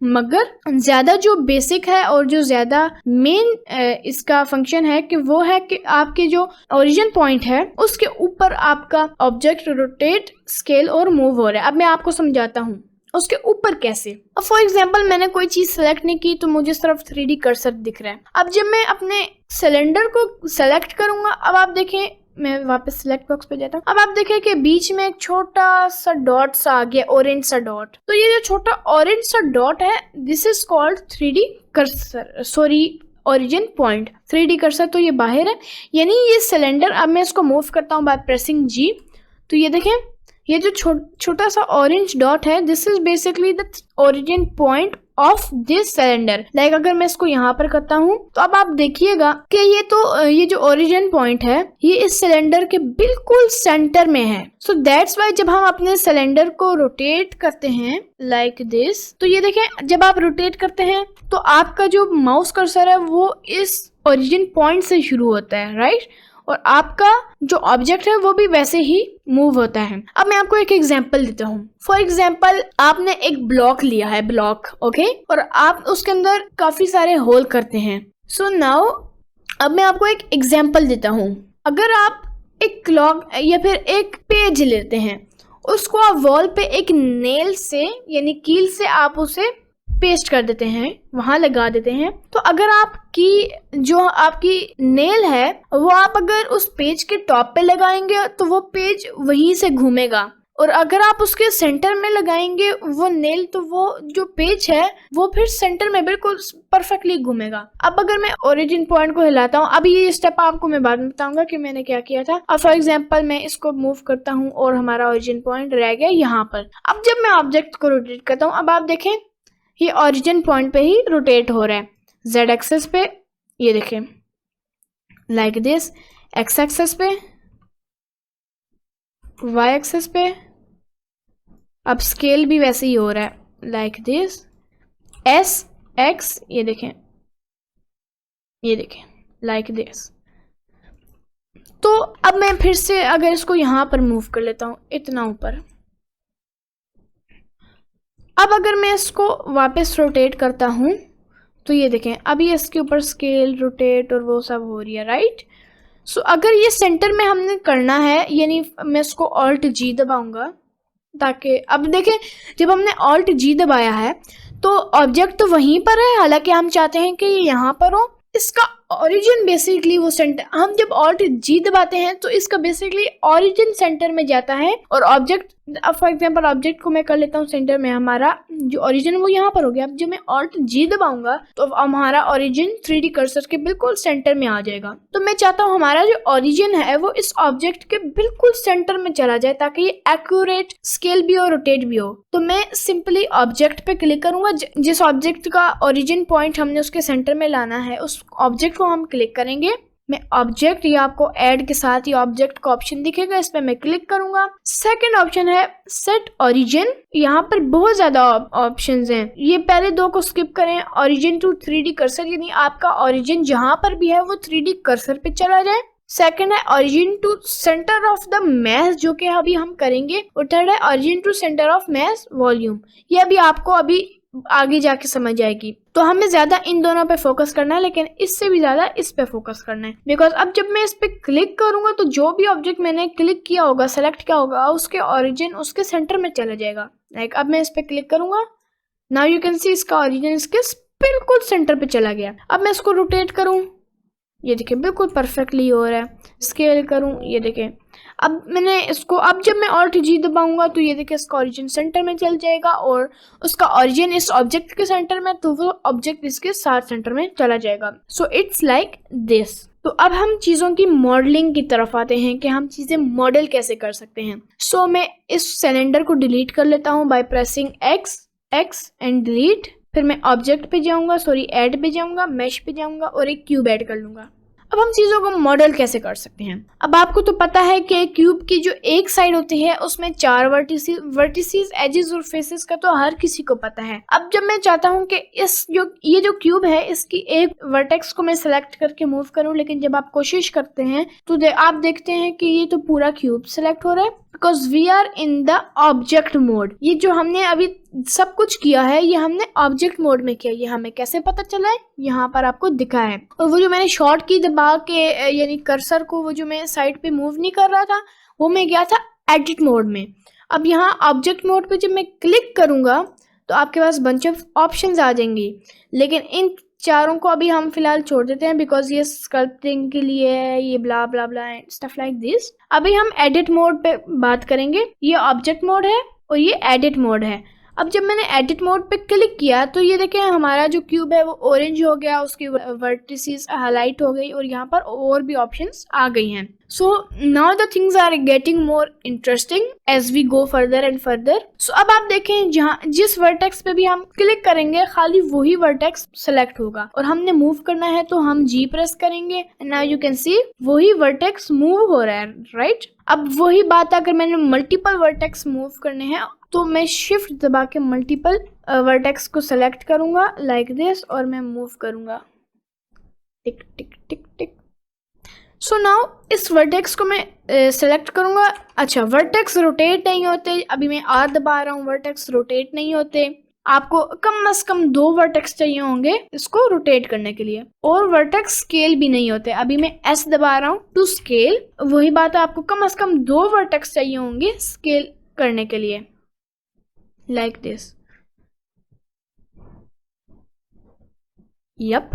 मगर ज्यादा जो बेसिक है और जो ज्यादा मेन इसका फंक्शन है कि वो है कि आपके जो ओरिजिन पॉइंट है उसके ऊपर आपका ऑब्जेक्ट रोटेट, स्केल और मूव हो रहा है। अब मैं आपको समझाता हूँ उसके ऊपर कैसे। अब फॉर एग्जांपल मैंने कोई चीज सेलेक्ट नहीं की तो मुझे सिर्फ 3D कर्सर दिख रहा है। अब जब मैं अपने सिलेंडर को सेलेक्ट करूंगा, अब आप देखें, मैं वापस सिलेक्ट बॉक्स पे जाता हूँ, अब आप देखें कि बीच में एक छोटा सा डॉट सा आ गया, ऑरेंज सा डॉट। तो ये जो छोटा ऑरेंज सा डॉट है, this is called 3D cursor, sorry origin point. 3D cursor तो ये बाहर है, यानी ये सिलेंडर। अब मैं इसको मूव करता हूँ बाय प्रेसिंग G, तो ये देखें ये जो छोटा सा ऑरेंज डॉट है, this is basically the origin point of this cylinder. Like अगर मैं इसको यहाँ पर करता हूँ तो अब आप देखिएगा कि ये जो ओरिजिन पॉइंट है ये इस सिलेंडर के बिल्कुल सेंटर में है। सो दैट्स वाई जब हम अपने सिलेंडर को रोटेट करते हैं लाइक दिस, तो ये देखें जब आप रोटेट करते हैं तो आपका जो माउस कर्सर है वो इस ओरिजिन पॉइंट से शुरू होता है, राइट, और आपका जो ऑब्जेक्ट है वो भी वैसे ही मूव होता है। अब मैं आपको एक एग्जांपल देता हूँ। फॉर एग्जांपल आपने एक ब्लॉक लिया है, ब्लॉक, ओके, और आप उसके अंदर काफी सारे होल करते हैं। सो नाउ अब मैं आपको एक एग्जांपल देता हूँ। अगर आप एक क्लॉक या फिर एक पेज लेते हैं, उसको आप वॉल पे एक नेल से यानी कील से आप उसे पेस्ट कर देते हैं, वहां लगा देते हैं, तो अगर आपकी जो आपकी नेल है वो आप अगर उस पेज के टॉप पे लगाएंगे तो वो पेज वहीं से घूमेगा, और अगर आप उसके सेंटर में लगाएंगे वो नेल तो वो जो पेज है वो फिर सेंटर में बिल्कुल परफेक्टली घूमेगा। अब अगर मैं ओरिजिन पॉइंट को हिलाता हूँ, अभी ये स्टेप आपको मैं बाद में बताऊंगा कि मैंने क्या किया था। अब फॉर एग्जांपल मैं इसको मूव करता हूँ और हमारा ओरिजिन पॉइंट रह गया यहाँ पर। अब जब मैं ऑब्जेक्ट को रोटेट करता हूँ, अब आप देखें ये ओरिजिन पॉइंट पे ही रोटेट हो रहा है। Z एक्सेस पे ये देखें लाइक दिस, X एक्सेस पे, Y एक्सेस पे, अब स्केल भी वैसे ही हो रहा है लाइक दिस, S X, ये देखें लाइक दिस। तो अब मैं फिर से अगर इसको यहां पर मूव कर लेता हूं इतना ऊपर, अब अगर मैं इसको वापस रोटेट करता हूँ तो ये देखें अभी इसके ऊपर स्केल, रोटेट और वो सब हो रही है, राइट। सो अगर ये सेंटर में हमने करना है, यानी मैं इसको Alt G दबाऊंगा ताकि अब देखें जब हमने Alt G दबाया है तो ऑब्जेक्ट तो वहीं पर है, हालांकि हम चाहते हैं कि ये यहाँ पर हो। इसका ओरिजिन बेसिकली वो सेंटर, हम जब Alt G दबाते हैं तो इसका बेसिकली ओरिजिन सेंटर में जाता है और ऑब्जेक्ट, अब फॉर एग्जांपल ऑब्जेक्ट को मैं कर लेता हूँ सेंटर में, हमारा जो ओरिजिन वो यहाँ पर हो गया। अब जब मैं Alt G दबाऊंगा तो हमारा ओरिजिन 3D कर्सर के बिल्कुल सेंटर में आ जाएगा। तो मैं चाहता हूँ हमारा जो ओरिजिन है वो इस ऑब्जेक्ट के बिल्कुल सेंटर में चला जाए ताकि ये एक्यूरेट स्केल भी हो, रोटेट भी हो। तो मैं सिंपली ऑब्जेक्ट पे क्लिक करूंगा, जिस ऑब्जेक्ट का ओरिजिन पॉइंट हमने उसके सेंटर में लाना है उस ऑब्जेक्ट को हम क्लिक करेंगे। मैं ऑब्जेक्ट, ये आपको ऐड के साथ ही ऑब्जेक्ट का ऑप्शन दिखेगा, इस पे मैं क्लिक करूंगा। सेकंड ऑप्शन है सेट ओरिजिन, यहाँ पर बहुत ज्यादा ऑप्शंस हैं, ये पहले दो को स्किप करें। ओरिजिन टू 3D कर्सर, यानी आपका ओरिजिन जहां पर भी है वो 3D कर्सर पे चला जाए। सेकंड है origin to centre of the mass, जो कि अभी हम करेंगे। और थर्ड है origin to centre of mass volume, ये अभी आपको अभी आगे जाके समझ आएगी। तो हमें ज्यादा इन दोनों पे फोकस करना है, लेकिन इससे भी ज्यादा इस पे फोकस करना है, बिकॉज अब जब मैं इस पे क्लिक करूंगा तो जो भी ऑब्जेक्ट मैंने क्लिक किया होगा, सेलेक्ट किया होगा, उसके ओरिजिन उसके सेंटर में चला जाएगा। लाइक अब मैं इस पे क्लिक करूंगा, नाउ यू कैन सी इसका ओरिजिन इसके बिल्कुल सेंटर पे चला गया। अब मैं इसको रोटेट करूं, ये देखिए बिल्कुल परफेक्टली हो रहा है। स्केल करूं, ये देखिए अब मैंने इसको, अब जब मैं Alt G दबाऊंगा तो ये देखिए इसका ओरिजिन सेंटर में चल जाएगा और उसका ओरिजिन इस ऑब्जेक्ट के सेंटर में, तो वो ऑब्जेक्ट इसके साथ सेंटर में चला जाएगा। So it's like this. तो अब हम चीज़ों की मॉडलिंग की तरफ आते हैं कि हम चीज़ें मॉडल कैसे कर सकते हैं। सो मैं इस सिलेंडर को डिलीट कर लेता हूँ by pressing X and delete. फिर मैं ऑब्जेक्ट पे जाऊंगा, ऐड पे जाऊंगा, मेश पे जाऊंगा और एक क्यूब ऐड कर लूंगा। अब हम चीज़ों को मॉडल कैसे कर सकते हैं। अब आपको तो पता है कि क्यूब की जो एक साइड होती है उसमें 4 वर्टिसेस, एजेस और फेसेस का तो हर किसी को पता है। अब जब मैं चाहता हूं कि ये जो क्यूब है इसकी एक वर्टेक्स को मैं सेलेक्ट करके मूव करूं, लेकिन जब आप कोशिश करते हैं तो आप देखते हैं कि ये तो पूरा क्यूब सेलेक्ट हो रहा है, because we are in the object mode. ये जो हमने अभी सब कुछ किया है ये हमने ऑब्जेक्ट मोड में किया। ये हमें कैसे पता चला है, यहाँ पर आपको दिखा है। और वो जो मैंने शॉर्ट की दबा के यानी कर्सर को वो जो मैं साइड पे मूव नहीं कर रहा था, वो मैं गया था एडिट मोड में। अब यहाँ ऑब्जेक्ट मोड पे जब मैं क्लिक करूंगा तो आपके पास बंच ऑफ ऑप्शंस आ जाएंगी, लेकिन इन चारों को अभी हम फिलहाल छोड़ देते हैं बिकॉज ये स्कल्पटिंग के लिए है, ये ब्ला ब्ला ब्ला स्टफ लाइक दिस। अभी हम एडिट मोड पे बात करेंगे। ये ऑब्जेक्ट मोड है और ये एडिट मोड है। अब जब मैंने एडिट मोड पे क्लिक किया तो ये देखें हमारा जो क्यूब है वो ऑरेंज हो गया, उसकी वर्टिसेस हाईलाइट हो गई और यहाँ पर और भी ऑप्शंस आ गई हैं। So now the things are getting more interesting as we go further and further. So अब आप देखें जहाँ जिस वर्टेक्स पे भी हम क्लिक करेंगे खाली वही वर्टेक्स सेलेक्ट होगा, और हमने मूव करना है तो हम G प्रेस करेंगे। नाउ यू कैन सी वही वर्टेक्स मूव हो रहा है, राइट। अब वही बात अगर मैंने मल्टीपल वर्टेक्स मूव करने हैं तो मैं शिफ्ट दबा के मल्टीपल वर्टेक्स को सेलेक्ट करूंगा लाइक दिस और मैं मूव करूंगा टिक टिक टिक टिक। सो नाउ इस वर्टेक्स को मैं सेलेक्ट करूंगा। अच्छा, वर्टेक्स रोटेट नहीं होते, अभी मैं R दबा रहा हूँ, वर्टेक्स रोटेट नहीं होते। आपको कम से कम 2 वर्टेक्स चाहिए होंगे इसको रोटेट करने के लिए, और वर्टेक्स स्केल भी नहीं होते। अभी मैं S दबा रहा हूँ टू स्केल, वही बात है, आपको कम से कम 2 वर्टेक्स चाहिए होंगे स्केल करने के लिए लाइक दिस। यप,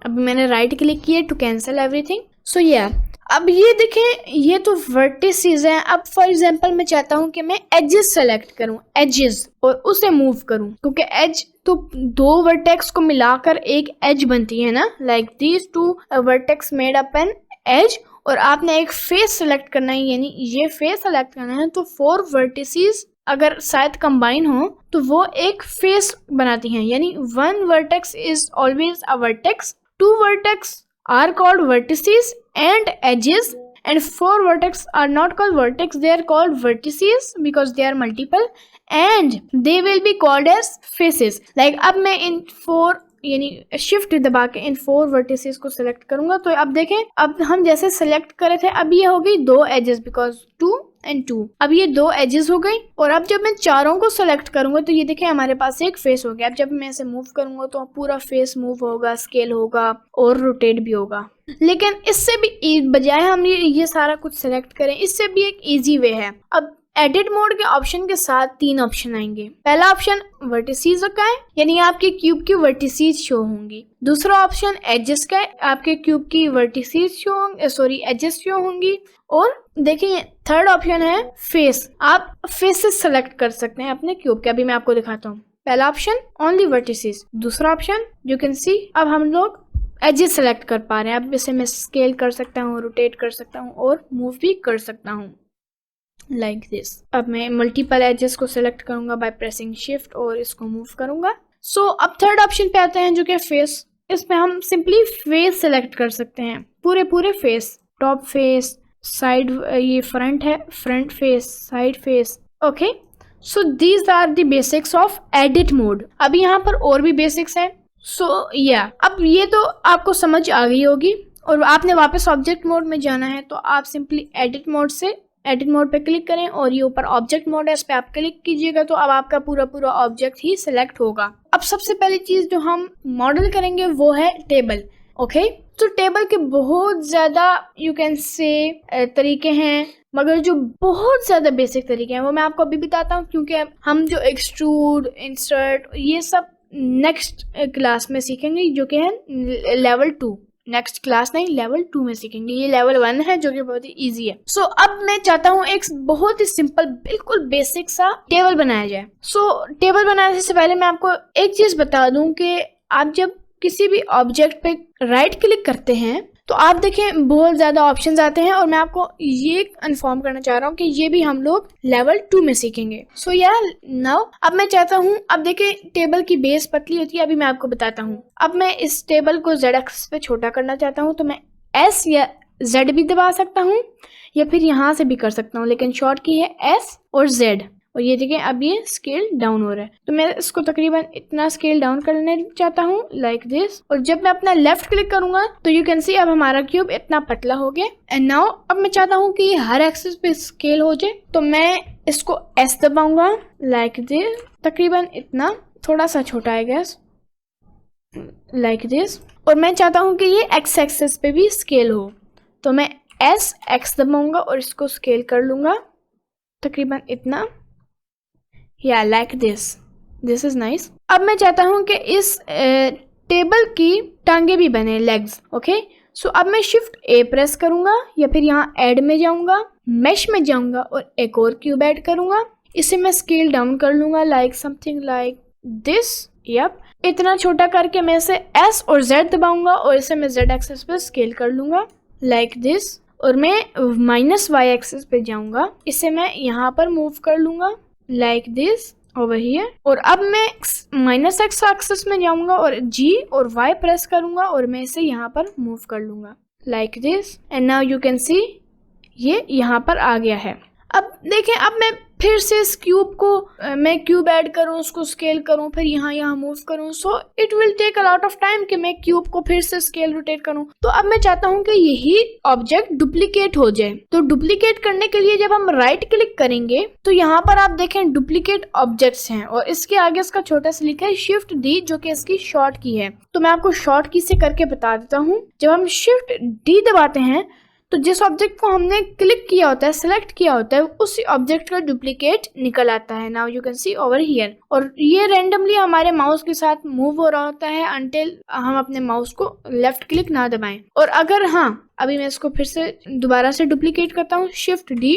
अभी मैंने राइट क्लिक किया टू कैंसिल एवरीथिंग। सो या अब ये देखें ये तो वर्टिसेस हैं। अब फॉर एग्जांपल मैं चाहता हूं कि मैं एजेस सेलेक्ट करूं, एजेस, और उसे मूव करूं, क्योंकि एज तो 2 वर्टेक्स को मिलाकर एक एज बनती है ना, like these 2 vertex made up an edge. और आपने एक फेस सेलेक्ट करना है, यानी ये फेस सेलेक्ट करना है, तो 4 वर्टिसेस अगर शायद कंबाइन हो तो वो एक फेस बनाती हैं, यानी 1 vertex is always a vertex, 2 vertex are called vertices and edges, and 4 vertex are not called vertex, they are called vertices because they are multiple and they will be called as faces. Like अब मैं इन 4 यानी shift दबा के इन 4 vertices को select करूंगा, तो अब देखें अब हम जैसे सिलेक्ट करे थे अब ये हो गई 2 एजेस बिकॉज 2 and 2, अब ये 2 एजेस हो गई। और अब जब मैं चारों को सिलेक्ट करूंगा तो ये देखें हमारे पास एक फेस हो गया। अब जब मैं इसे मूव करूंगा तो पूरा फेस मूव होगा, स्केल होगा और रोटेट भी होगा। लेकिन इससे भी बजाय हम ये सारा कुछ सिलेक्ट करें, इससे भी एक इजी वे है। अब एडिट मोड के ऑप्शन के साथ 3 ऑप्शन आएंगे। पहला ऑप्शन वर्टिसेस का है, यानी आपके क्यूब की वर्टिसेस शो होंगी। दूसरा ऑप्शन एजेस का है, आपके क्यूब की वर्टिसेस शो होंगे, एजेस शो होंगी। और देखिए थर्ड ऑप्शन है फेस, आप फेसेस सेलेक्ट कर सकते हैं अपने क्यूब के। अभी मैं आपको दिखाता हूँ। पहला ऑप्शन ओनली वर्टिसेस, दूसरा ऑप्शन यू कैन सी अब हम लोग एजेस सेलेक्ट कर पा रहे हैं। अब इसे मैं स्केल कर सकता हूँ, रोटेट कर सकता हूँ और मूव भी कर सकता हूँ लाइक दिस। अब मैं मल्टीपल एजेस को सिलेक्ट करूंगा बाय प्रेसिंग शिफ्ट और इसको मूव करूंगा। सो अब थर्ड ऑप्शन पे आते हैं जो कि फेस। इसमें हम सिंपली फेस सिलेक्ट कर सकते हैं, पूरे फेस, टॉप फेस, साइड, ये फ्रंट है, front face, side face. Okay, so these are the basics of edit mode. अब यहाँ पर और भी बेसिक्स है। सो या अब ये तो आपको समझ आ गई होगी, और आपने वापस ऑब्जेक्ट मोड में जाना है तो आप सिंपली एडिट मोड से एडिट मोड पे क्लिक करें और ये ऊपर ऑब्जेक्ट मोड है, इस पे आप क्लिक कीजिएगा तो अब आपका पूरा पूरा ऑब्जेक्ट ही सिलेक्ट होगा। अब सबसे पहली चीज जो हम मॉडल करेंगे वो है टेबल। ओके, तो टेबल के बहुत ज्यादा यू कैन से तरीके हैं, मगर जो बहुत ज्यादा बेसिक तरीके हैं वो मैं आपको अभी बताता हूँ, क्योंकि हम जो एक्सट्रूड, इंसर्ट, ये सब नेक्स्ट क्लास में सीखेंगे, जो कि है लेवल 2। नेक्स्ट क्लास नहीं, लेवल 2 में सीखेंगे। ये लेवल 1 है जो कि बहुत ही इजी है। सो अब मैं चाहता हूँ एक बहुत ही सिंपल, बिल्कुल बेसिक सा टेबल बनाया जाए। सो टेबल बनाने से पहले मैं आपको एक चीज बता दूं कि आप जब किसी भी ऑब्जेक्ट पे राइट क्लिक करते हैं तो आप देखें बहुत ज्यादा ऑप्शंस आते हैं, और मैं आपको ये इन्फॉर्म करना चाह रहा हूँ कि ये भी हम लोग लेवल 2 में सीखेंगे। सो नाउ अब मैं चाहता हूँ, अब देखें टेबल की बेस पतली होती है, अभी मैं आपको बताता हूँ। अब मैं इस टेबल को Z एक्सिस पे छोटा करना चाहता हूँ, तो मैं S या Z भी दबा सकता हूँ या फिर यहाँ से भी कर सकता हूँ, लेकिन शॉर्ट की है S और Z। और ये देखें अब ये स्केल डाउन हो रहा है, तो मैं इसको तकरीबन इतना स्केल डाउन करने चाहता हूँ, लाइक दिस। और जब मैं अपना लेफ्ट क्लिक करूंगा तो यू कैन सी अब हमारा क्यूब इतना पतला हो गया। एंड नाउ अब मैं चाहता हूँ कि ये हर एक्सिस पे स्केल हो जाए, तो मैं इसको S दबाऊंगा, लाइक दिस, तकरीबन इतना, थोड़ा सा छोटा है गैस, लाइक दिस। और मैं चाहता हूँ कि ये X एक्सिस पे भी स्केल हो, तो मैं X दबाऊंगा और इसको स्केल कर लूंगा तकरीबन इतना, या लाइक दिस इज नाइस। अब मैं चाहता हूँ कि इस टेबल की टांगे भी बने, लेग्स। ओके, सो अब मैं शिफ्ट A प्रेस करूंगा या फिर यहाँ ऐड में जाऊंगा, मेश में जाऊंगा और एक और क्यूब ऐड करूंगा। इसे मैं स्केल डाउन कर लूंगा, like something like this. Yup, इतना छोटा करके मैं इसे S और Z दबाऊंगा और इसे मैं Z एक्सिस पे स्केल कर लूंगा, लाइक दिस। और मैं -Y एक्सिस पे जाऊंगा, इसे मैं यहाँ पर मूव कर लूंगा, लाइक दिस, ओवर हियर। और अब मैं -X एक्सिस में जाऊंगा और G और Y प्रेस करूंगा और मैं इसे यहाँ पर मूव कर लूंगा, like this. And now you can सी ये यहाँ पर आ गया है। अब देखें, अब मैं फिर से इस क्यूब को मैं क्यूब ऐड करूं, उसको स्केल करूं, फिर यहाँ मूव करूं, so it will take a lot of time कि मैं क्यूब को फिर से स्केल रोटेट करूं। तो अब मैं चाहता हूं कि यही ऑब्जेक्ट डुप्लीकेट हो जाए। तो डुप्लीकेट करने के लिए जब हम राइट क्लिक करेंगे तो यहाँ पर आप देखें डुप्लीकेट ऑब्जेक्ट्स हैं और इसके आगे इसका छोटा सा लिखा है शिफ्ट D, जो कि इसकी शॉर्ट की है। तो मैं आपको शॉर्ट की से करके बता देता हूँ। जब हम शिफ्ट D दबाते हैं तो जिस ऑब्जेक्ट को हमने क्लिक किया होता है, सिलेक्ट किया होता है, उसी ऑब्जेक्ट का डुप्लीकेट निकल आता है। Now you can C over here. और ये रैंडमली हमारे माउस के साथ मूव हो रहा होता है अनटिल हम अपने माउस को लेफ्ट क्लिक ना दबाएं। और अगर अभी मैं इसको फिर से दोबारा से डुप्लीकेट करता हूँ, शिफ्ट D।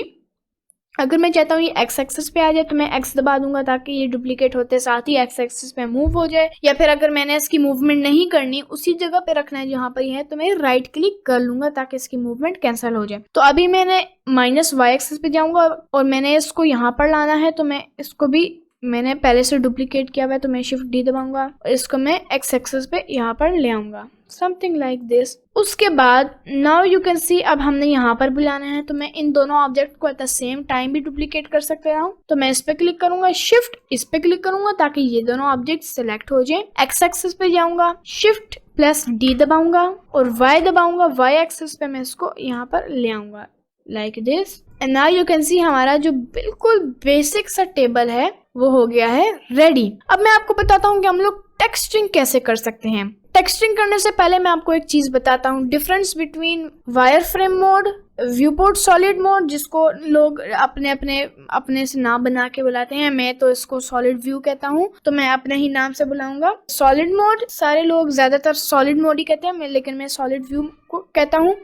अगर मैं चाहता हूँ ये X एक्सिस पे आ जाए तो मैं X दबा दूंगा ताकि ये डुप्लीकेट होते साथ ही X एक्सिस पे मूव हो जाए। या फिर अगर मैंने इसकी मूवमेंट नहीं करनी, उसी जगह पे रखना है जहाँ पर ये है, तो मैं राइट क्लिक कर लूंगा ताकि इसकी मूवमेंट कैंसिल हो जाए। तो अभी मैंने -Y एक्सिस पे जाऊंगा और मैंने इसको यहाँ पर लाना है, तो मैं इसको भी मैंने पहले से डुप्लीकेट किया हुआ है, तो मैं शिफ्ट D दबाऊंगा और इसको मैं X एक्सिस पे यहाँ पर ले आऊंगा, समथिंग लाइक दिस। उसके बाद नाउ यू कैन सी अब हमने यहाँ पर बुलाना है, तो मैं इन दोनों ऑब्जेक्ट को एट द सेम टाइम भी डुप्लीकेट कर सकता हूँ। तो मैं इस पे क्लिक करूंगा, शिफ्ट इस पे क्लिक करूंगा ताकि ये दोनों ऑब्जेक्ट सिलेक्ट हो जाए। X एक्सिस पे जाऊंगा, शिफ्ट +D दबाऊंगा और Y दबाऊंगा, Y एक्सिस पे मैं इसको यहाँ पर ले आऊंगा, like this. And now you can सी हमारा जो बिल्कुल बेसिक सा टेबल है वो हो गया है रेडी। अब मैं आपको बताता हूँ कि हम लोग टेक्सचरिंग कैसे कर सकते हैं। टेक्सचरिंग करने से पहले मैं आपको एक चीज बताता हूँ, difference between wireframe mode, viewport solid mode, जिसको लोग अपने से नाम बना के बुलाते हैं। मैं तो इसको सॉलिड व्यू कहता हूँ, तो मैं अपने ही नाम से बुलाऊंगा सॉलिड मोड। सारे लोग ज्यादातर सॉलिड मोड ही कहते हैं, लेकिन मैं सॉलिड व्यू को कहता हूँ।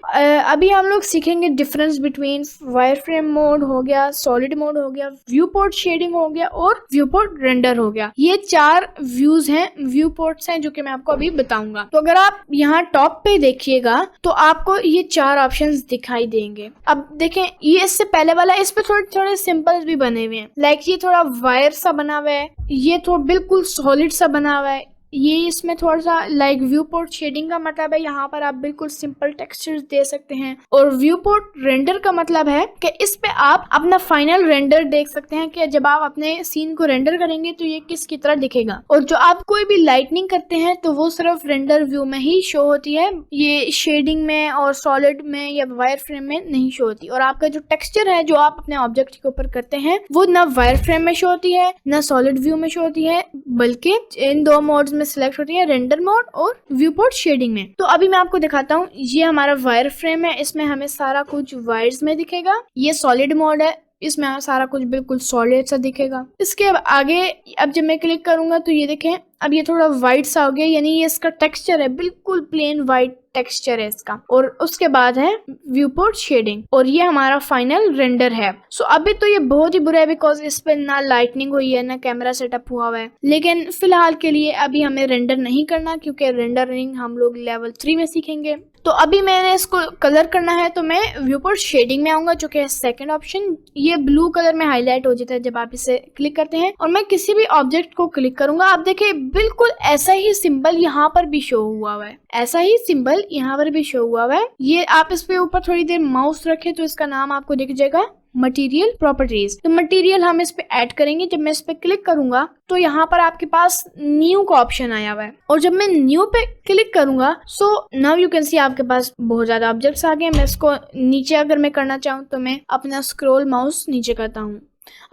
अभी हम लोग सीखेंगे डिफरेंस बिटवीन वायरफ्रेम मोड हो गया, सॉलिड मोड हो गया, व्यूपोर्ट शेडिंग हो गया और व्यूपोर्ट रेंडर हो गया। ये 4 व्यूज हैं, व्यू पोर्ट्स हैं, जो कि मैं आपको अभी बताऊंगा। तो अगर आप यहाँ टॉप पे देखिएगा तो आपको ये 4 ऑप्शंस दिखाई देंगे। अब देखें, ये इससे पहले वाला, इस पे थोड़े थोड़े सिंपल्स भी बने हुए हैं, लाइक ये थोड़ा वायर सा बना हुआ है, ये थोड़ा बिल्कुल सॉलिड सा बना हुआ है, ये इसमें थोड़ा सा लाइक व्यू पोर्ट शेडिंग का मतलब है यहाँ पर आप बिल्कुल सिंपल टेक्सचर्स दे सकते हैं, और व्यू पोर्ट रेंडर का मतलब है कि इस पे आप अपना फाइनल रेंडर देख सकते हैं कि जब आप अपने सीन को रेंडर करेंगे तो ये किसकी तरह दिखेगा। और जो आप कोई भी लाइटनिंग करते हैं तो वो सिर्फ रेंडर व्यू में ही शो होती है, ये शेडिंग में और सॉलिड में या वायर फ्रेम में नहीं शो होती। और आपका जो टेक्सचर है जो आप अपने ऑब्जेक्ट के ऊपर करते हैं वो ना वायर फ्रेम में शो होती है ना सॉलिड व्यू में शो होती है, बल्कि इन दो मोड्स में सिलेक्ट होती है, रेंडर मोड और व्यू पोर्ट शेडिंग में। तो अभी मैं आपको दिखाता हूँ, ये हमारा वायर फ्रेम है, इसमें हमें सारा कुछ वायर्स में दिखेगा। ये सॉलिड मोड है, इसमें सारा कुछ बिल्कुल सॉलिड सा दिखेगा। इसके आगे अब जब मैं क्लिक करूंगा तो ये देखें अब ये थोड़ा वाइट सा हो गया, यानी ये इसका टेक्सचर है, बिल्कुल प्लेन वाइट टेक्सचर है इसका। और उसके बाद है व्यू पोर्ट शेडिंग, और ये हमारा फाइनल रेंडर है। सो अभी तो ये बहुत ही बुरा है बिकॉज इस पे ना लाइटनिंग हुई है ना कैमरा सेटअप हुआ है, लेकिन फिलहाल के लिए अभी हमें रेंडर नहीं करना क्योंकि रेंडरिंग हम लोग लेवल 3 में सीखेंगे। तो अभी मैंने इसको कलर करना है तो मैं व्यू पोर्ट शेडिंग में आऊंगा, जो कि है सेकंड ऑप्शन। ये ब्लू कलर में हाईलाइट हो जाता है जब आप इसे क्लिक करते हैं, और मैं किसी भी ऑब्जेक्ट को क्लिक करूंगा, आप देखिए बिल्कुल ऐसा ही सिंबल यहाँ पर भी शो हुआ है, ऐसा ही सिंबल यहाँ पर भी शो हुआ है। ये आप इस पे ऊपर थोड़ी देर माउस रखें तो इसका नाम आपको दिख जाएगा मटेरियल प्रॉपर्टीज। तो मटेरियल हम इस पे ऐड करेंगे। जब मैं इस पे क्लिक करूंगा तो यहाँ पर आपके पास न्यू का ऑप्शन आया हुआ है, और जब मैं न्यू पे क्लिक करूंगा सो नाउ यू कैन सी आपके पास बहुत ज्यादा ऑब्जेक्ट्स आ गए। मैं इसको नीचे अगर मैं करना चाहूँ तो मैं अपना स्क्रॉल माउस नीचे करता हूँ।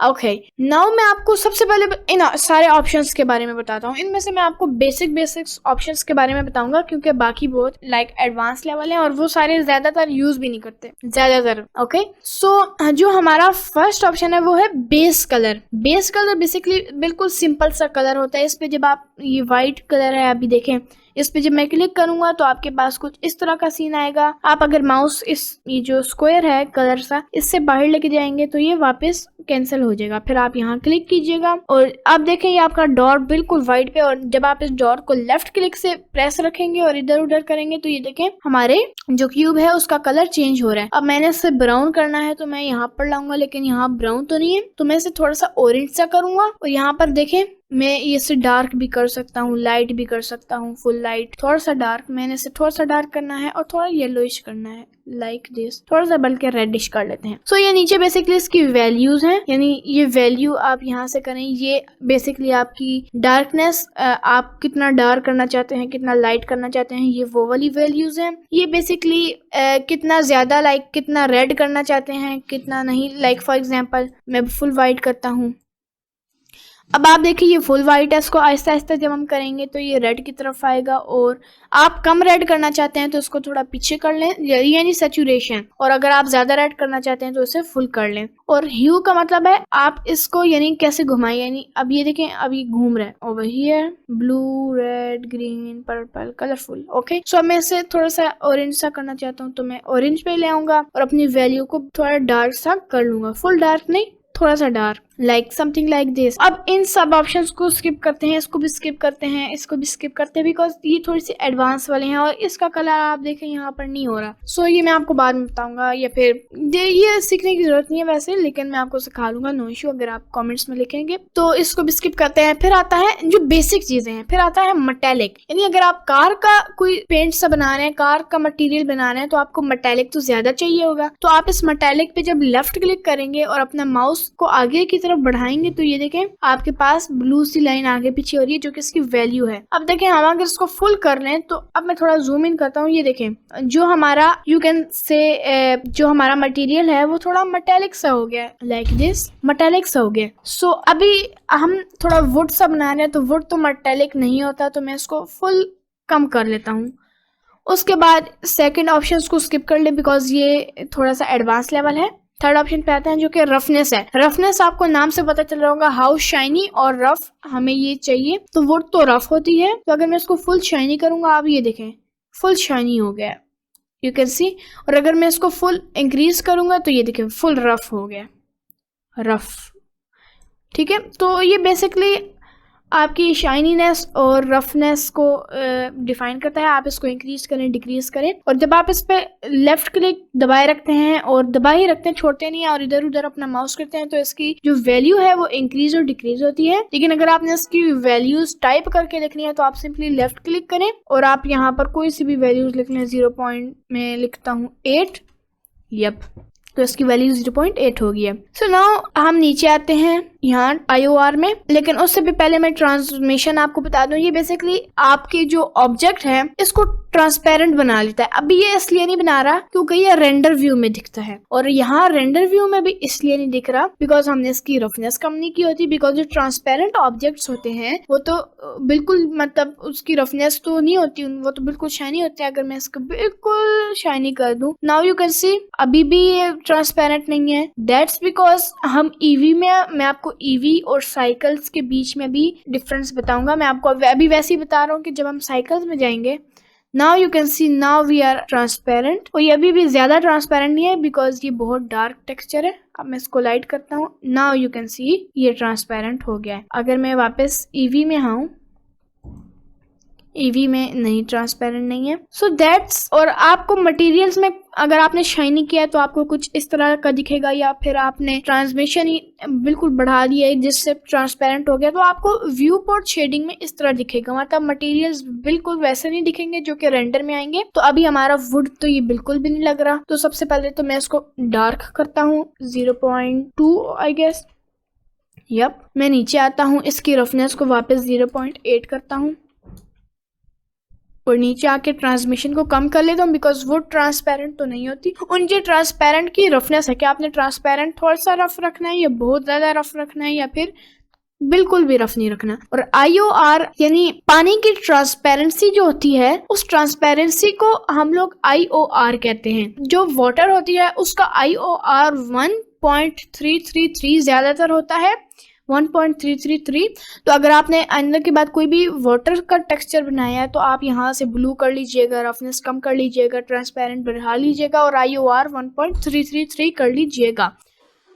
ओके, नाउ मैं आपको सबसे पहले इन सारे ऑप्शंस के बारे में बताता हूँ। इनमें से मैं आपको बेसिक्स ऑप्शंस के बारे में बताऊंगा क्योंकि बाकी बहुत लाइक एडवांस लेवल है और वो सारे ज्यादातर यूज भी नहीं करते ज्यादातर। ओके, सो जो हमारा फर्स्ट ऑप्शन है वो है base colour. Base colour basically बिल्कुल सिंपल सा कलर होता है। इस पे जब आप, ये व्हाइट कलर है अभी देखें, इस पे जब मैं क्लिक करूंगा तो आपके पास कुछ इस तरह का सीन आएगा। आप अगर माउस ये जो स्क्वायर है कलर सा इससे बाहर लेके जाएंगे तो ये वापस कैंसिल हो जाएगा। फिर आप यहाँ क्लिक कीजिएगा और आप देखें ये आपका डॉट बिल्कुल व्हाइट पे, और जब आप इस डॉट को लेफ्ट क्लिक से प्रेस रखेंगे और इधर उधर करेंगे तो ये देखें हमारे जो क्यूब है उसका कलर चेंज हो रहा है। अब मैंने इसे ब्राउन करना है तो मैं यहाँ पर लाऊंगा, लेकिन यहाँ ब्राउन तो नहीं है तो मैं इसे थोड़ा सा ऑरेंज सा करूंगा। और यहाँ पर देखें मैं इसे डार्क भी कर सकता हूँ, लाइट भी कर सकता हूँ, फुल लाइट, थोड़ा सा डार्क। मैंने इसे थोड़ा सा डार्क करना है और थोड़ा येलोइश करना है लाइक दिस, थोड़ा सा बल्कि रेडिश कर लेते हैं। सो ये नीचे बेसिकली इसकी वैल्यूज हैं, यानी ये वैल्यू आप यहाँ से करें। ये बेसिकली आपकी डार्कनेस, आप कितना डार्क करना चाहते हैं, कितना लाइट करना चाहते हैं, ये वो वाली वैल्यूज हैं। ये बेसिकली कितना ज्यादा लाइक कितना रेड करना चाहते हैं, कितना नहीं। लाइक फॉर एग्जाम्पल मैं फुल वाइट करता हूँ। अब आप देखिए ये फुल वाइट है, इसको आहिस्ता आहिस्ता जब हम करेंगे तो ये रेड की तरफ आएगा। और आप कम रेड करना चाहते हैं तो इसको थोड़ा पीछे कर लें, यानी सैचुरेशन। और अगर आप ज्यादा रेड करना चाहते हैं तो इसे फुल कर लें। और ह्यू का मतलब है आप इसको यानी कैसे घुमाएं, यानी अब ये देखें अब ये घूम रहा है over here, blue red green purple colourful. Okay, so मैं इसे थोड़ा सा ऑरेंज सा करना चाहता हूँ तो मैं ऑरेंज पे ले आऊंगा और अपनी वैल्यू को थोड़ा डार्क सा कर लूंगा, फुल डार्क नहीं, थोड़ा सा dark, like something like this. अब इन सब ऑप्शंस को स्किप करते हैं, इसको भी स्किप करते हैं, इसको भी स्किप करते हैं बिकॉज ये थोड़ी सी एडवांस वाले हैं और इसका कलर आप देखें यहाँ पर नहीं हो रहा। सो ये मैं आपको बाद में बताऊंगा, या फिर ये सीखने की जरूरत नहीं है वैसे, लेकिन मैं आपको सिखा दूंगा, नो इशू। अगर आप कमेंट्स में लिखेंगे तो इसको भी स्किप करते हैं। फिर आता है जो बेसिक चीजें हैं, फिर आता है मेटेलिक, यानी अगर आप कार का कोई पेंट सा बना रहे हैं, कार का मटेरियल बना रहे हैं तो आपको मेटेलिक तो ज्यादा चाहिए होगा। तो आप इस मेटेलिक पे जब लेफ्ट क्लिक करेंगे और अपना माउस को आगे की तरफ बढ़ाएंगे तो ये देखें आपके पास ब्लू सी लाइन आगे पीछे हो रही है जो कि इसकी वैल्यू है। अब देखें हम अगर इसको फुल कर लें तो अब मैं थोड़ा जूम इन करता हूँ, ये देखें जो हमारा यू कैन से जो हमारा मटेरियल है वो थोड़ा मेटेलिक सा हो गया, लाइक दिस, मेटेलिक सा हो गया। सो अभी हम थोड़ा वुड सा बना रहे हैं तो वुड तो मेटेलिक नहीं होता, तो मैं इसको फुल कम कर लेता हूँ। उसके बाद सेकेंड ऑप्शन को स्किप कर ले बिकॉज ये थोड़ा सा एडवांस लेवल है। थर्ड ऑप्शन पे आते हैं जो कि रफनेस है। रफनेस आपको नाम से पता चल रहा होगा हाउ शाइनी और रफ हमें ये चाहिए, तो वुड तो रफ होती है। तो अगर मैं इसको फुल शाइनी करूंगा, आप ये देखें फुल शाइनी हो गया, यू कैन सी। और अगर मैं इसको फुल इंक्रीज करूंगा तो ये देखें फुल रफ हो गया, रफ। ठीक है, तो ये बेसिकली आपकी शाइनीनेस और रफनेस को डिफाइन करता है। आप इसको इंक्रीज करें, डिक्रीज करें, और जब आप इस पे लेफ्ट क्लिक दबाए रखते हैं और दबा ही रखते हैं, छोड़ते नहीं, और इधर उधर अपना माउस करते हैं, तो इसकी जो वैल्यू है वो इंक्रीज और डिक्रीज होती है। लेकिन अगर आपने इसकी वैल्यूज टाइप करके लिखनी है तो आप सिंपली लेफ्ट क्लिक करें और आप यहाँ पर कोई सी भी वैल्यूज लिख लें। 0 पॉइंट में लिखता हूँ 8, यप, तो इसकी वैल्यू 0.8 हो गई है। सो नाउ हम नीचे आते हैं यहाँ IOR में, लेकिन उससे भी पहले मैं ट्रांसफॉर्मेशन आपको बता दूं। ये बेसिकली आपके जो ऑब्जेक्ट है इसको ट्रांसपेरेंट बना लेता है। अभी ये इसलिए नहीं बना रहा क्योंकि ये रेंडर व्यू में दिखता है, और यहाँ रेंडर व्यू में भी इसलिए नहीं दिख रहा बिकॉज हमने इसकी रफनेस कम नहीं की होती। बिकॉज जो ट्रांसपेरेंट ऑब्जेक्ट्स होते हैं वो तो बिल्कुल, मतलब उसकी रफनेस तो नहीं होती, वो तो बिल्कुल शाइनी होते हैं। अगर मैं इसको बिल्कुल शाइनी कर दूं, नाउ यू कैन सी, अभी भी ये ट्रांसपेरेंट नहीं है। दैट्स बिकॉज हम ईवी में, मैं आपको ईवी और साइकिल्स के बीच में भी डिफरेंस बताऊंगा। मैं आपको अभी वैसे ही बता रहा हूँ कि जब हम साइकिल्स में जाएंगे, now you can see, now we are transparent. और ये अभी भी ज्यादा ट्रांसपेरेंट नहीं है बिकॉज ये बहुत डार्क टेक्सचर है। अब मैं इसको लाइट करता हूँ, नाउ यू कैन सी ये ट्रांसपेरेंट हो गया है। अगर मैं वापस ईवी में आऊँ, ईवी में नहीं, ट्रांसपेरेंट नहीं है। सो दैट्स, और आपको मटेरियल्स में अगर आपने शाइनी किया है तो आपको कुछ इस तरह का दिखेगा, या फिर आपने ट्रांसमिशन ही बिल्कुल बढ़ा दिया है जिससे ट्रांसपेरेंट हो गया तो आपको व्यू पोर्ट शेडिंग में इस तरह दिखेगा। मतलब मटेरियल्स बिल्कुल वैसे नहीं दिखेंगे जो कि रेंडर में आएंगे। तो अभी हमारा वुड तो ये बिल्कुल भी नहीं लग रहा। तो सबसे पहले तो मैं इसको डार्क करता हूँ 0.2 आई गेस, यप। मैं नीचे आता हूँ, इसकी रफनेस को वापस 0.8 करता हूँ और नीचे आके ट्रांसमिशन को कम कर लेता हूँ बिकॉज वो ट्रांसपेरेंट तो नहीं होती। उनके ट्रांसपेरेंट की रफनेस है कि आपने ट्रांसपेरेंट थोड़ा सा रफ रखना है या बहुत ज्यादा रफ रखना है या फिर बिल्कुल भी रफ नहीं रखना। और IOR यानी पानी की ट्रांसपेरेंसी जो होती है, उस ट्रांसपेरेंसी को हम लोग IOR कहते हैं। जो वाटर होती है उसका IOR 1.333 ज्यादातर होता है, 1.333। तो अगर आपने अंदर के बाद कोई भी वाटर का टेक्सचर बनाया है तो आप यहाँ से ब्लू कर लीजिएगा, रफनेस कम कर लीजिएगा, ट्रांसपेरेंट बढ़ा लीजिएगा और IOR 1.333 कर लीजिएगा।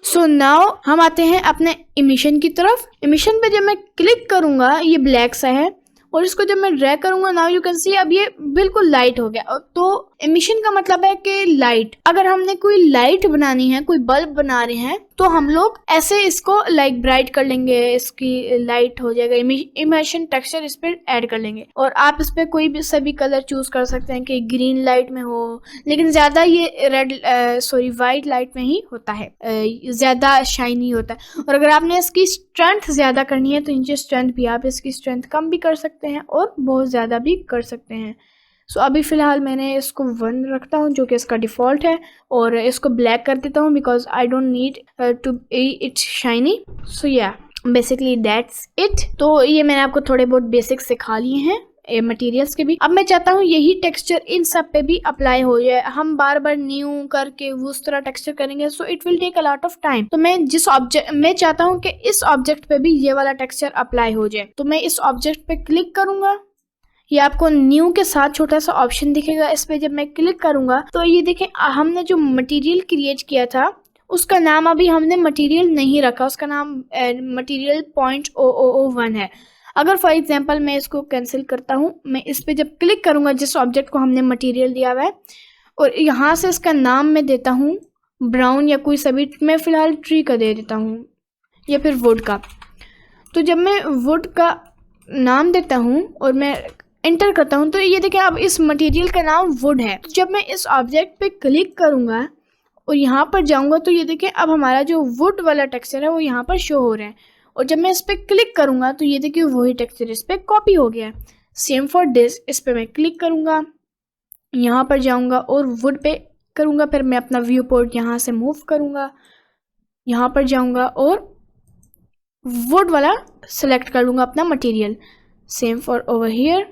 सो नाउ हम आते हैं अपने इमिशन की तरफ। इमिशन पे जब मैं क्लिक करूंगा ये ब्लैक सा है, और इसको जब मैं ड्रैग करूंगा, नाउ यू कैन सी, अब ये बिल्कुल लाइट हो गया। तो एमिशन का मतलब है कि लाइट, अगर हमने कोई लाइट बनानी है, कोई बल्ब बना रहे हैं, तो हम लोग ऐसे इसको लाइक ब्राइट कर लेंगे, इसकी लाइट हो जाएगा, इमिशन टेक्सचर इस पे ऐड कर लेंगे। और आप इस पे कोई भी सभी कलर चूज कर सकते हैं कि ग्रीन लाइट में हो, लेकिन ज्यादा ये वाइट लाइट में ही होता है, ज्यादा शाइनी होता है। और अगर आपने इसकी स्ट्रेंथ ज्यादा करनी है तो नीचे स्ट्रेंथ भी, आप इसकी स्ट्रेंथ कम भी कर सकते हैं और बहुत ज्यादा भी कर सकते हैं। सो अभी फिलहाल मैंने इसको 1 रखता हूँ जो कि इसका डिफॉल्ट है, और इसको ब्लैक कर देता हूँ because I don't need to it's shiny. So या बेसिकली दैट्स इट। तो ये मैंने आपको थोड़े बहुत बेसिक्स सिखा लिए हैं मटेरियल्स के भी। अब मैं चाहता हूँ यही टेक्सचर इन सब पे भी अप्लाई हो जाए। हम बार बार न्यू करके उस तरह टेक्सचर करेंगे, so it will take a lot of time. तो मैं चाहता हूँ कि इस ऑब्जेक्ट पे भी ये वाला टेक्सचर अप्लाई हो जाए। तो मैं इस ऑब्जेक्ट पे क्लिक करूंगा, ये आपको न्यू के साथ छोटा सा ऑप्शन दिखेगा। इस पे जब मैं क्लिक करूंगा तो ये देखें, हमने जो मटेरियल क्रिएट किया था उसका नाम अभी हमने मटेरियल नहीं रखा, उसका नाम मटेरियल 0.001 है। अगर फॉर एग्जांपल मैं इसको कैंसिल करता हूँ, मैं इस पे जब क्लिक करूंगा जिस ऑब्जेक्ट को हमने मटेरियल दिया हुआ है, और यहाँ से इसका नाम मैं देता हूँ ब्राउन या कोई सभी, मैं फिलहाल ट्री का दे देता हूँ या फिर वुड का। तो जब मैं वुड का नाम देता हूँ और मैं एंटर करता हूँ तो ये देखिए अब इस मटेरियल का नाम वुड है। जब मैं इस ऑब्जेक्ट पे क्लिक करूंगा और यहाँ पर जाऊंगा तो ये देखिए अब हमारा जो वुड वाला टेक्सचर है वो यहाँ पर शो हो रहा है। और जब मैं इस पे क्लिक करूंगा तो ये देखिए वही टेक्सचर इस पे कॉपी हो गया है। सेम फॉर दिस, इस पे मैं क्लिक करूंगा, यहाँ पर जाऊंगा और वुड पे करूंगा, फिर मैं अपना व्यू पोर्ट यहाँ से मूव करूंगा, यहाँ पर जाऊंगा और वुड वाला सिलेक्ट कर लूंगा अपना material. Same for over here,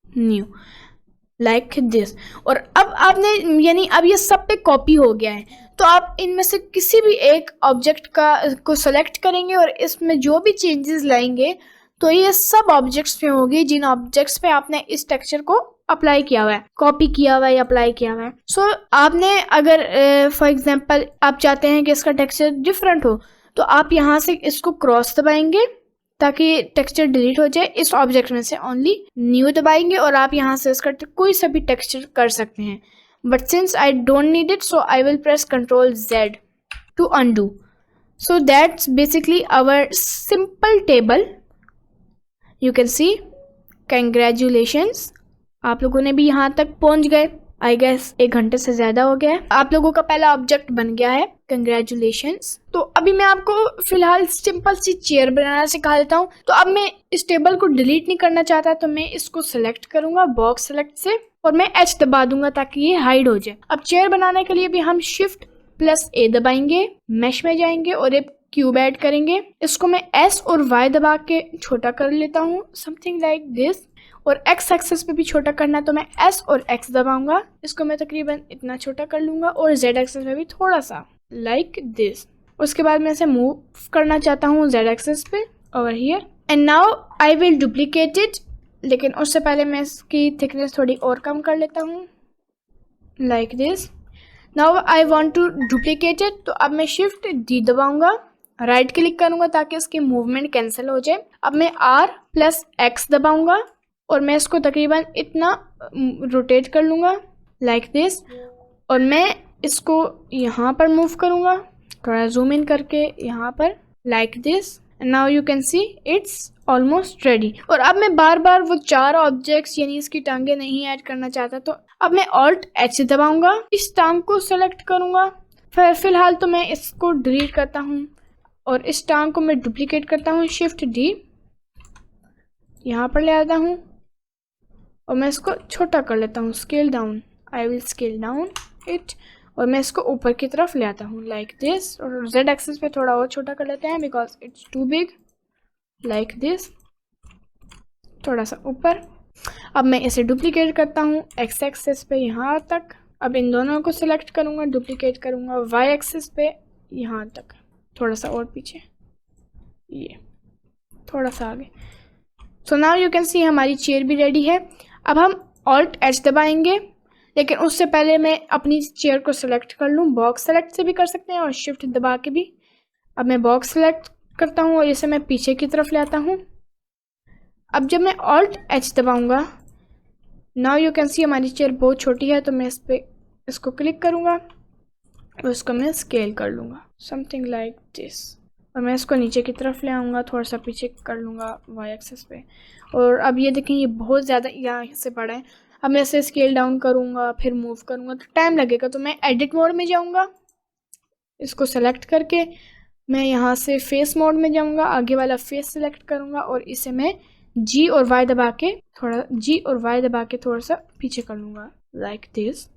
new like this. और अब आपने यानी अब ये सब पे कॉपी हो गया है। तो आप इनमें से किसी भी एक ऑब्जेक्ट को सेलेक्ट करेंगे और इसमें जो भी चेंजेस लाएंगे तो ये सब ऑब्जेक्ट्स पे होगी जिन ऑब्जेक्ट्स पे आपने इस टेक्सचर को अप्लाई किया हुआ है, कॉपी किया हुआ है या अप्लाई किया हुआ है। सो आपने अगर फॉर एग्जांपल आप चाहते हैं कि इसका टेक्सचर डिफरेंट हो तो आप यहाँ से इसको क्रॉस दबाएंगे ताकि टेक्सचर डिलीट हो जाए। इस ऑब्जेक्ट में से ओनली न्यू दबाएंगे और आप यहाँ से इसका कोई सा भी टेक्सचर कर सकते हैं, but since I don't need it so I will press Ctrl Z to undo. So that's basically our simple table. You can see. Congratulations. आप लोगों ने भी यहाँ तक पहुँच गए। आई गेस 1 घंटे से ज़्यादा हो गया है। आप लोगों का पहला ऑब्जेक्ट बन गया है। कंग्रेचुलेशंस। तो अभी मैं आपको फिलहाल सिंपल सी चेयर बनाना सिखा देता हूँ। तो अब मैं इस टेबल को डिलीट नहीं करना चाहता, तो मैं इसको सेलेक्ट करूंगा बॉक्स सेलेक्ट से और मैं H दबा दूंगा ताकि ये हाइड हो जाए। अब चेयर बनाने के लिए भी हम Shift+A दबाएंगे, मैश में जाएंगे और एक क्यूब ऐड करेंगे। इसको मैं S और Y दबा के छोटा कर लेता हूँ, समथिंग लाइक दिस। और X एक्सेस पे भी छोटा करना है तो मैं S और X दबाऊंगा। इसको मैं तकरीबन इतना छोटा कर लूंगा और Z एक्सेस पे भी थोड़ा सा लाइक दिस। उसके बाद मैं इसे मूव करना चाहता हूँ Z एक्सेस पे over here and now I will duplicate it. लेकिन उससे पहले मैं इसकी थिकनेस थोड़ी और कम कर लेता हूँ like this. Now I want to duplicate it, तो अब मैं Shift+D दबाऊंगा, राइट क्लिक करूंगा ताकि इसकी मूवमेंट कैंसिल हो जाए। अब मैं R+X दबाऊंगा और मैं इसको तकरीबन इतना रोटेट कर लूँगा लाइक दिस और मैं इसको यहाँ पर मूव करूँगा, थोड़ा जूम इन करके यहाँ पर like this. Now you can see it's almost ready. और अब मैं बार बार वो 4 ऑब्जेक्ट्स यानी इसकी टांगे नहीं ऐड करना चाहता, तो अब मैं Alt+H दबाऊंगा, इस टांग को सेलेक्ट करूँगा। फिलहाल तो मैं इसको डिलीट करता हूँ और इस टांग को मैं डुप्लीकेट करता हूँ, Shift+D यहाँ पर ले आता हूँ और मैं इसको छोटा कर लेता हूँ, scale down. I will scale down it और मैं इसको ऊपर की तरफ ले आता हूँ लाइक दिस और Z एक्सिस पे थोड़ा और छोटा कर लेते हैं because it's too big like this, थोड़ा सा ऊपर। अब मैं इसे डुप्लीकेट करता हूँ X एक्सिस पे यहाँ तक। अब इन दोनों को सिलेक्ट करूँगा, डुप्लीकेट करूँगा Y एक्सिस पे यहाँ तक, थोड़ा सा और पीछे, ये थोड़ा सा आगे। सो नाउ यू कैन सी हमारी चेयर भी रेडी है। अब हम Alt+H दबाएंगे, लेकिन उससे पहले मैं अपनी चेयर को सिलेक्ट कर लूँ। बॉक्स सेलेक्ट से भी कर सकते हैं और Shift दबा के भी। अब मैं बॉक्स सेलेक्ट करता हूँ और इसे मैं पीछे की तरफ ले आता हूँ। अब जब मैं Alt+H दबाऊंगा, नाउ यू कैन सी हमारी चेयर बहुत छोटी है, तो मैं इसको क्लिक करूँगा और इसको मैं स्केल कर लूँगा, समथिंग लाइक दिस। और मैं इसको नीचे की तरफ ले आऊँगा, थोड़ा सा पीछे कर लूँगा Y एक्सेस पे। और अब ये देखें ये बहुत ज़्यादा यहाँ से बड़ा है। अब मैं इसे स्केल डाउन करूँगा, फिर मूव करूँगा तो टाइम लगेगा, तो मैं एडिट मोड में जाऊँगा। इसको सेलेक्ट करके मैं यहाँ से फेस मोड में जाऊँगा, आगे वाला फेस सेलेक्ट करूँगा और इसे मैं G और Y दबा के थोड़ा सा पीछे कर लूँगा लाइक दिस।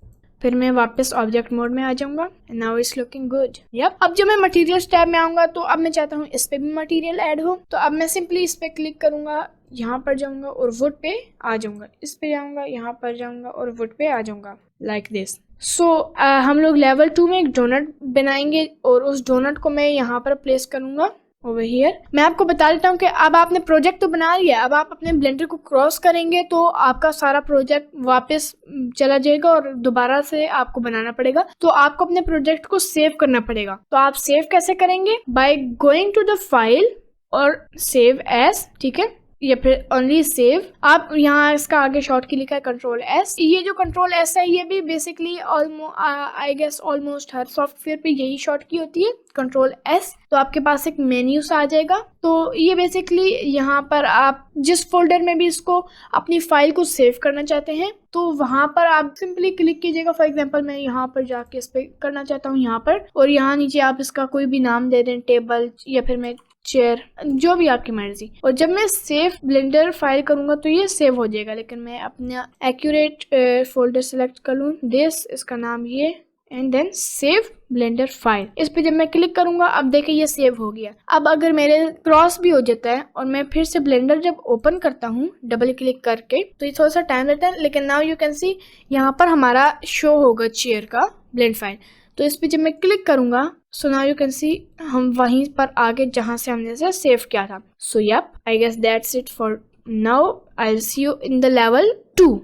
फिर मैं वापस ऑब्जेक्ट मोड में आ जाऊंगा। Now it's looking good. Yup. अब जब मैं मटेरियल्स टैब में आऊंगा तो अब मैं चाहता हूँ इस पे भी मटेरियल ऐड हो, तो अब मैं सिंपली इस पे क्लिक करूंगा, यहाँ पर जाऊंगा और वुड पे आ जाऊंगा, इस पे जाऊंगा, यहाँ पर जाऊंगा और वुड पे आ जाऊंगा लाइक दिस। सो हम लोग लेवल 2 में एक डोनट बनाएंगे और उस डोनट को मैं यहाँ पर प्लेस करूंगा ओवर हियर। मैं आपको बता देता हूँ कि अब आपने प्रोजेक्ट तो बना लिया, अब आप अपने ब्लेंडर को क्रॉस करेंगे तो आपका सारा प्रोजेक्ट वापस चला जाएगा और दोबारा से आपको बनाना पड़ेगा। तो आपको अपने प्रोजेक्ट को सेव करना पड़ेगा। तो आप सेव कैसे करेंगे? By going to the file और सेव एज, ठीक है, या फिर ओनली सेव। आप यहाँ इसका आगे शॉर्ट की लिखा है Ctrl+S। ये जो Ctrl+S है ये भी बेसिकली आई गेस ऑलमोस्ट हर सॉफ्टवेयर पे यही शॉर्ट की होती है, Ctrl+S। तो आपके पास एक मेन्यू सा आ जाएगा। तो ये बेसिकली यहाँ पर आप जिस फोल्डर में भी इसको अपनी फाइल को सेव करना चाहते हैं तो वहाँ पर आप सिंपली क्लिक कीजिएगा। फॉर एग्जांपल मैं यहाँ पर जाके इस पे करना चाहता हूँ यहाँ पर, और यहाँ नीचे आप इसका कोई भी नाम दे दें, टेबल या फिर मैं चेयर, जो भी आपकी मर्जी। और जब मैं सेव ब्लेंडर फाइल करूंगा तो ये सेव हो जाएगा। लेकिन मैं अपना एक्यूरेट फोल्डर सेलेक्ट कर लूँ, दिस, इसका नाम ये, and then save Blender file. इस पे जब मैं क्लिक करूंगा अब देखिए ये सेव हो गया। अब अगर मेरे क्रॉस भी हो जाता है और मैं फिर से ब्लेंडर जब ओपन करता हूँ डबल क्लिक करके तो ये थोड़ा सा टाइम लेता है, लेकिन नाउ यू कैन सी यहाँ पर हमारा शो होगा चेयर का ब्लेंड फाइल। तो इस पे जब मैं क्लिक करूंगा सो नाउ यू कैन सी हम वहीं पर आगे जहां से हमने इसे सेव किया था। So yup, I guess that's it for now. I will see you in the level 2।